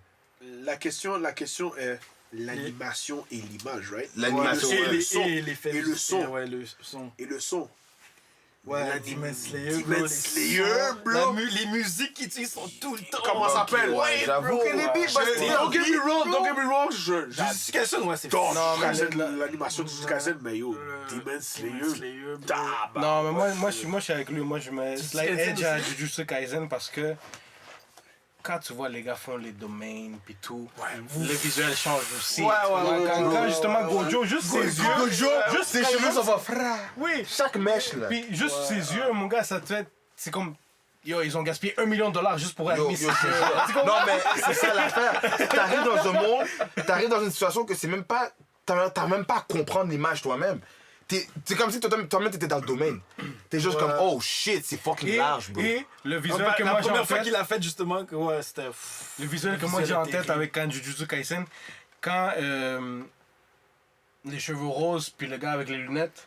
La question est l'animation et l'image, right? L'animation, Ouais, ouais. le son. Et l'effet Et le son. Ouais, le son. Et le son. Ouais, Demon Slayer, bro. Demon les Slayer, sons, bro. les musiques qu'ils utilisent sont tout le temps. Comment ça s'appelle? Ouais, j'avoue que les beats, Don't get me wrong, Jujutsu Kaisen, ouais, c'est j'adore Non, mais l'animation de Jujutsu Kaisen, mais yo, Demon Slayer. Tabarnak. Non, mais moi, je suis avec lui. Moi, je mets Slight Kaisen Edge à aussi? Jujutsu Kaisen parce que quand tu vois les gars font les domaines pis tout, le visuel change aussi. Ouais, Tu vois, ouais, quand justement Gojo, juste ses yeux. Gojo, juste ses quand il cheveux monte- sont frères. Oui, Chaque mèche là. puis juste ses yeux, mon gars, ça te fait. C'est comme. Yo, ils ont gaspillé $1 million juste pour Yo, animer yo, ses c'est yeux. ça. Non, mais c'est ça l'affaire. T'arrives dans un monde, t'arrives dans une situation que c'est même pas. T'as même pas à comprendre l'image toi-même. C'est comme si toi-même t'étais dans le domaine. T'es juste comme, oh shit, c'est fucking large, bro. Et le visuel La que moi j'ai en première fois tête. qu'il a fait, justement, que ouais, c'était. Le visuel que moi j'ai en tête avec quand Jujutsu Kaisen, quand les cheveux roses puis le gars avec les lunettes,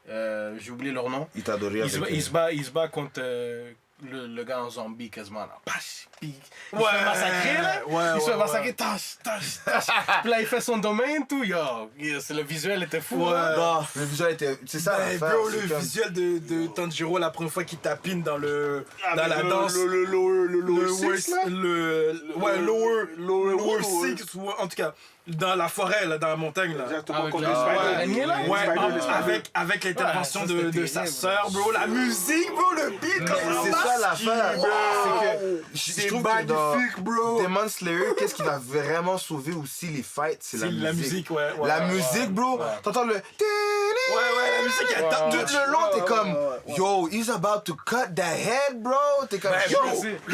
j'ai oublié leur nom, Il t'a adoré avec... il se bat contre le gars en zombie quasiment là. Pash, puis il Ouais, se fait massacrer là. ouais, il se fait ouais, massacrer, tâche. Puis là il fait son domaine tout, yo. Le visuel était fou. Ouais. hein. Non, le visuel était... C'est ça Ben, l'affaire. bro, c'est le comme- visuel de Tanjiro la première fois qu'il tapine dans la danse. Le lower six, là? Lower six, ou en tout cas, dans la forêt, là, dans la montagne. Là. Exactement, Avec contre le les araignée, Spider. là? Les Ouais, Spider, les Spider. avec l'intervention Ouais, ça, de c'était sa terrible. sœur, bro. La musique, bro, le beat, Mais comment c'est ça l'affaire. C'est que je trouve que dans magnifique, bro. Demon Slayer, qu'est-ce qui va vraiment sauver aussi les fights, c'est C'est la musique, ouais. La musique, bro. T'entends le... Ouais, la musique, elle tape Tout le long, t'es comme, yo, he's about to cut the head, bro. T'es comme, yo.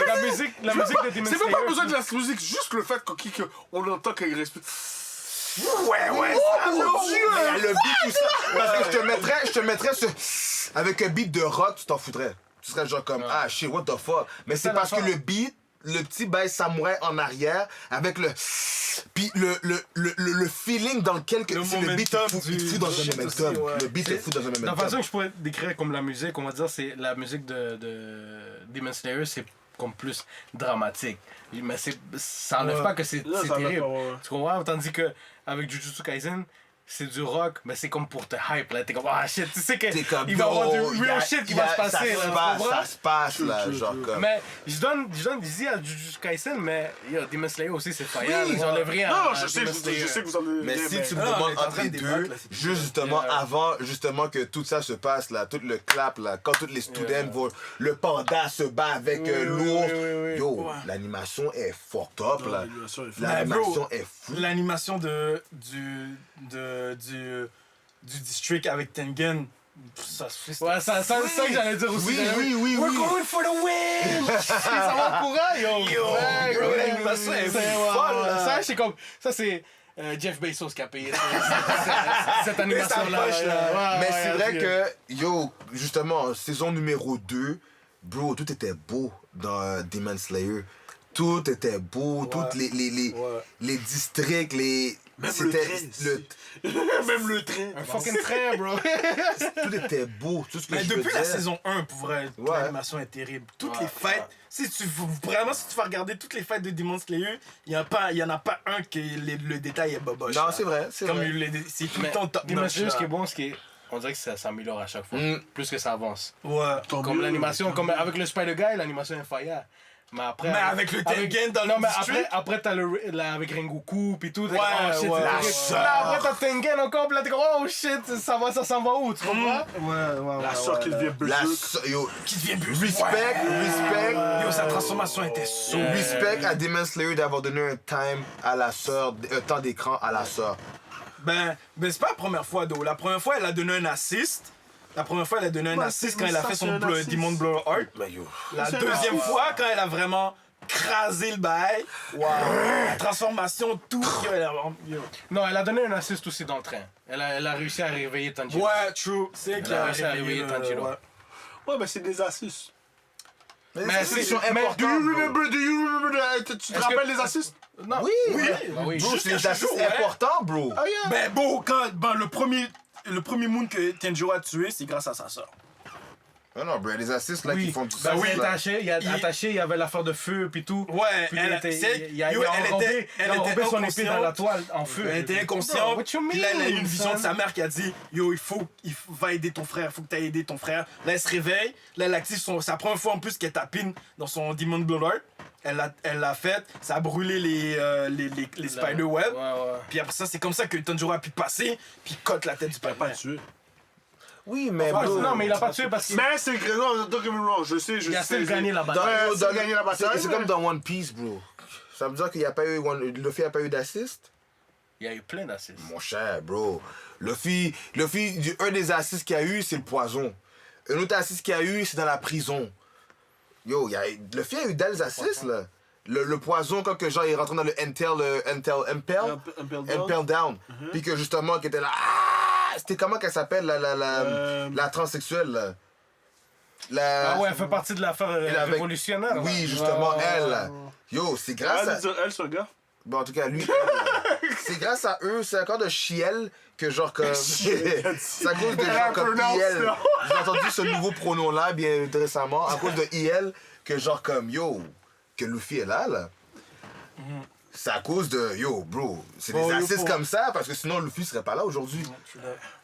La musique de Demon C'est même pas Slayer, besoin de la musique, juste le fait qu'on entend qu'il respire. Ouais, Oh mon Dieu! Mais le beat, tout ça. Parce que je te mettrais ce... Avec un beat de rock, tu t'en foutrais. Tu serais genre comme, ah shit, what the fuck. Mais c'est ça, parce que l'affaire. le beat, le petit bail samouraï en arrière, avec le... Puis le feeling dans lequel que Le c'est le beat te momentum fout, il te fout dans un shit momentum. aussi, ouais. Le beat te fout dans un La momentum. façon que je pourrais décrire comme la musique, on va dire, c'est la musique de Demon Slayer, c'est comme plus dramatique. Mais ça enlève Ouais. pas que c'est Non, ça enlève terrible. pas, ouais. Tu comprends? Tandis que avec Jujutsu Kaisen, c'est du rock, mais c'est comme pour te hype. Là. T'es comme, ah shit, tu sais qu'il T'es comme, va y avoir yo, du y a- real shit qui y a- va se passer. Là, tu comprends? Ça se passe, là, genre comme... Mais je donne easy à Jujutsu Kaisen, mais yo, Demon Slayer aussi, c'est fire. Oui. J'enlève rien. Non, à je sais Demon Slayer. que vous en avez. Mais si tu me Ah, on demandes est en entre train les de deux, débattre, là, c'est justement, Yeah. avant justement que tout ça se passe, là, tout le clap, là, quand tous les students vont, le panda se bat avec l'ours, oui. yo, Ouais. l'animation est fucked up, là. L'animation est folle. L'animation est fou. L'animation du district avec Tengen, ça se fait. Ouais, ça que j'allais dire aussi. Oui. We're going for the win! Ça va en courant, yo! Ouais, bro, ouais, l'animation est folle, là. Ça, c'est comme. Ça, c'est Jeff Bezos qui a payé cette animation-là. poche, là. Mais c'est vrai que, yo, justement, saison numéro 2, bro, tout était beau dans Demon Slayer. Tout était beau, toutes les districts, les... Même C'était le Même le train. Un fucking train, bro! tout était beau, tout ce que Mais je veux depuis la dire. saison 1, pour vrai, Ouais. l'animation est terrible. Toutes les fêtes, si tu vas regarder toutes les fêtes de Demon Slayer, il y en a pas un que le détail est boboche. Non, là. c'est vrai, c'est Comme vrai. c'est tout Mais le temps top Demon notch. Slayer, ce qui est là. bon, on dirait que ça s'améliore à chaque fois. Mm. Plus que ça avance. Ouais. Comme l'animation, comme avec le Spider-Guy, l'animation est fire. Mais après. Mais avec le Tengen dans Non, le mais district. après t'as avec Rengoku pis tout. t'es Ouais, comme, oh shit, ouais. c'est La terrible. sœur. Là, après t'as Tengen encore, pis là t'es comme, oh shit, ça s'en va où, tu comprends? Ouais. La soeur qui devient La berserk. yo, Qui devient plus. respect. Yo, sa transformation était so. Respect à Demon Slayer d'avoir donné un temps d'écran à la sœur. Ben c'est pas la première fois, d'où. La première fois, elle a donné un assist. La première fois, elle a donné un Ouais, assist mais quand elle a ça, fait c'est son un assist. Demon Blower Art. Mais yo. La C'est un deuxième assist. fois, quand elle a vraiment crasé le bail. Wow. La transformation, tout. Yo. Non, elle a donné un assist aussi dans le train. Elle a réussi à réveiller Tanjiro. Ouais, true. C'est Elle qu'il a a réussi à réveillé réveiller Tanjiro. ouais. Ouais, mais c'est des assists. Mais c'est- sont mais importants. Do you bro. remember tu te Est-ce que- rappelles des assists? Non. Oui, Oui. Bah oui. Bro, Juste c'est des quelque assists chose, ouais. importants, bro. Ah, yeah. Ben bon, le premier moon que Tenjiro a tué, c'est grâce à sa soeur. Non, bro, les assists là Oui. qui font du Ben sens. oui, là. attaché, il y avait l'affaire de feu puis tout. Ouais, Puis elle il a enrobé son épée dans la toile en feu. Elle était Bro, inconsciente. what you Puis là, elle a eu mean, une vision de son? sa mère qui a dit yo, il va aider ton frère, faut que tu ailles aider ton frère. Là, elle se réveille. Là, elle active c'est la première fois en plus qu'elle tapine dans son Demon Bloodheart. Elle l'a fait, ça a brûlé les spider-web. Ouais, ouais. Puis après ça, c'est comme ça que Tanjiro a pu passer, puis il cote la tête du Pas papa. tué. Oui, mais Ouais, bro. non, mais il a pas tué parce qu'il Mais c'est que non, don't get me wrong, je sais. a still gagné la Dans- bataille. Ouais, ça a gagné la bataille. C'est comme dans One Piece, bro. Ça veut dire qu'il n'y a pas eu Luffy a pas eu d'assist? Il y a eu plein d'assists. Mon cher, bro. Luffy, un des assists qu'il y a eu, c'est le poison. Un autre assist qu'il y a eu, c'est dans la prison. Yo, Luffy a eu des assists, là. Le poison, quand que genre, il est rentré dans le Impel Down. Puis que justement, qui était là. Ah! C'était comment qu'elle s'appelle, la transsexuelle, là? Ah ouais, elle fait partie de l'affaire avec- révolutionnaire. Oui, là. justement, Ouais, ouais, elle, ouais. là. Yo, c'est grâce à. Elle, ce gars. Bon, en tout cas, lui, c'est grâce à eux, c'est encore de Chiel que genre comme. C'est à cause de genre comme IL. J'ai entendu ce nouveau pronom-là bien récemment, à cause de IL que genre comme yo, que Luffy est là. C'est à cause de yo, bro. C'est Bon, des yo, assists pour- comme ça parce que sinon Luffy serait pas là aujourd'hui.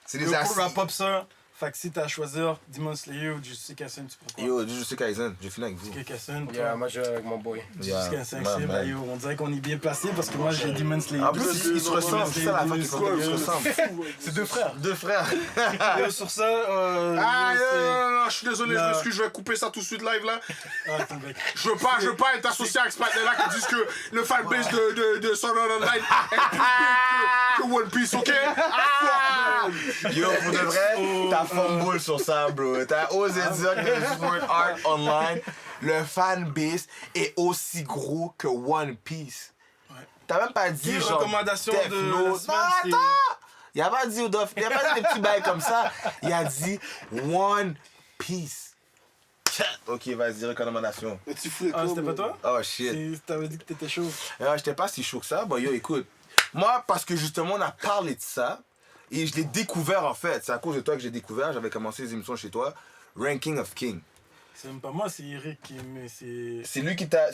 C'est des Yo, pour assists. wrap up ça, fait que si t'as à choisir Demon Slayer ou Jujutsu Kaisen, tu prends quoi? Yo, Jujutsu Kaisen, j'ai fini avec vous. Jujutsu Kaisen, Yeah, toi. moi je vais avec mon boy. Yeah, Jujutsu Kaisen, man, c'est man. yo, on dirait qu'on est bien placé parce que moi j'ai Demon Slayer. En plus, ils se ressemblent, c'est ça la fin qui fait qu'ils se ressemblent. C'est deux frères. Deux frères. Yo, sur ça, Ah, yo, non, je suis désolé, je La- m'excuse, je vais couper ça tout de suite live là. Ah, ton bec. Je veux pas être associé avec ce partenaire là qui disent que le fanbase de Sword Art Online est plus big que One Piece, ok? Ah, Yo, pour de vrai, t'as fumble sur ça, bro. T'as osé dire que Sword Art Online, le fanbase est aussi gros que One Piece. T'as même pas dit Qui genre recommandation Death de la Note. semaine, Non, c'est- attends! Il a pas dit il a pas dit des petits bails comme ça. Il a dit One Piece. Ok, vas-y, recommandation. Mais tu fous Ah, c'était pas toi? Oh shit. T'avais dit que t'étais chaud. J'étais pas si chaud que ça. Bon, yo, écoute. Moi, parce que justement, on a parlé de ça. Et je l'ai découvert, en fait. C'est à cause de toi que j'ai découvert. J'avais commencé les émissions chez toi. Ranking of King. C'est même pas moi, c'est Eric qui mais c'est. C'est lui qui t'a...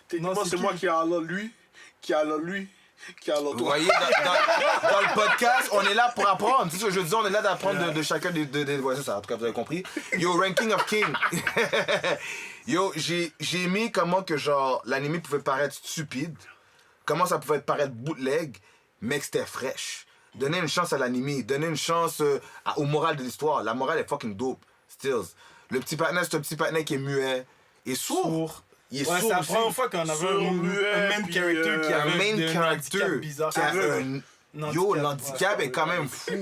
Techniquement, Non, c'est c'est moi qui? qui a alors lui, qui a alors lui, qui a alors Vous toi. voyez, dans le podcast, on est là pour apprendre. Tu sais ce que je dis, on est là d'apprendre de chacun des... Ouais, c'est ça, en tout cas, vous avez compris. Yo, Ranking of King. Yo, j'ai aimé comment que, genre, l'anime pouvait paraître stupide. Comment ça pouvait paraître bootleg, mais que c'était fraîche. Donner une chance à l'anime, donner une chance au moral de l'histoire. La morale est fucking dope. Stills. Le petit partenaire, c'est un petit partenaire qui est muet et sourd. Il est Ouais, c'est sourd la aussi. première fois qu'on avait Sourd, muet, un main puis, character qui Un avait main un character handicap bizarre. qui a Ouais. un... Yo, l'handicap ouais. est quand même fou.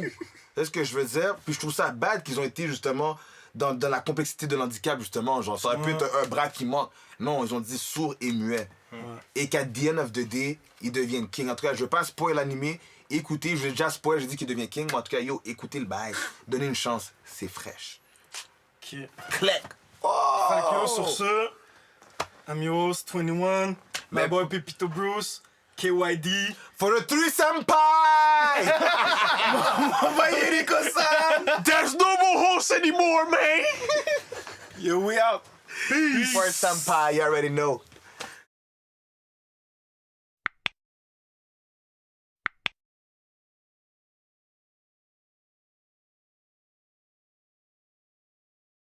C'est ce que je veux dire. Puis je trouve ça bad qu'ils ont été justement dans la complexité de l'handicap, justement. Genre, ça aurait pu être un bras qui manque. Non, ils ont dit sourd et muet. Et qu'à the end of the day, il devient king. En tout cas, je veux pas spoil l'animé. Écoutez, je vais déjà spoil, je dis qu'il devient king. Mais en tout cas, yo, écoutez le bail. Donnez une chance. C'est fraîche. Ok. Clac. Fait que yo, Oh! sur ce, Amios 21, my Mais- boy Pepito Bruce, KYD. For the three senpai! Envoyez les cossins! There's no more hosts anymore, man! Yo, we out! For senpai, you already know.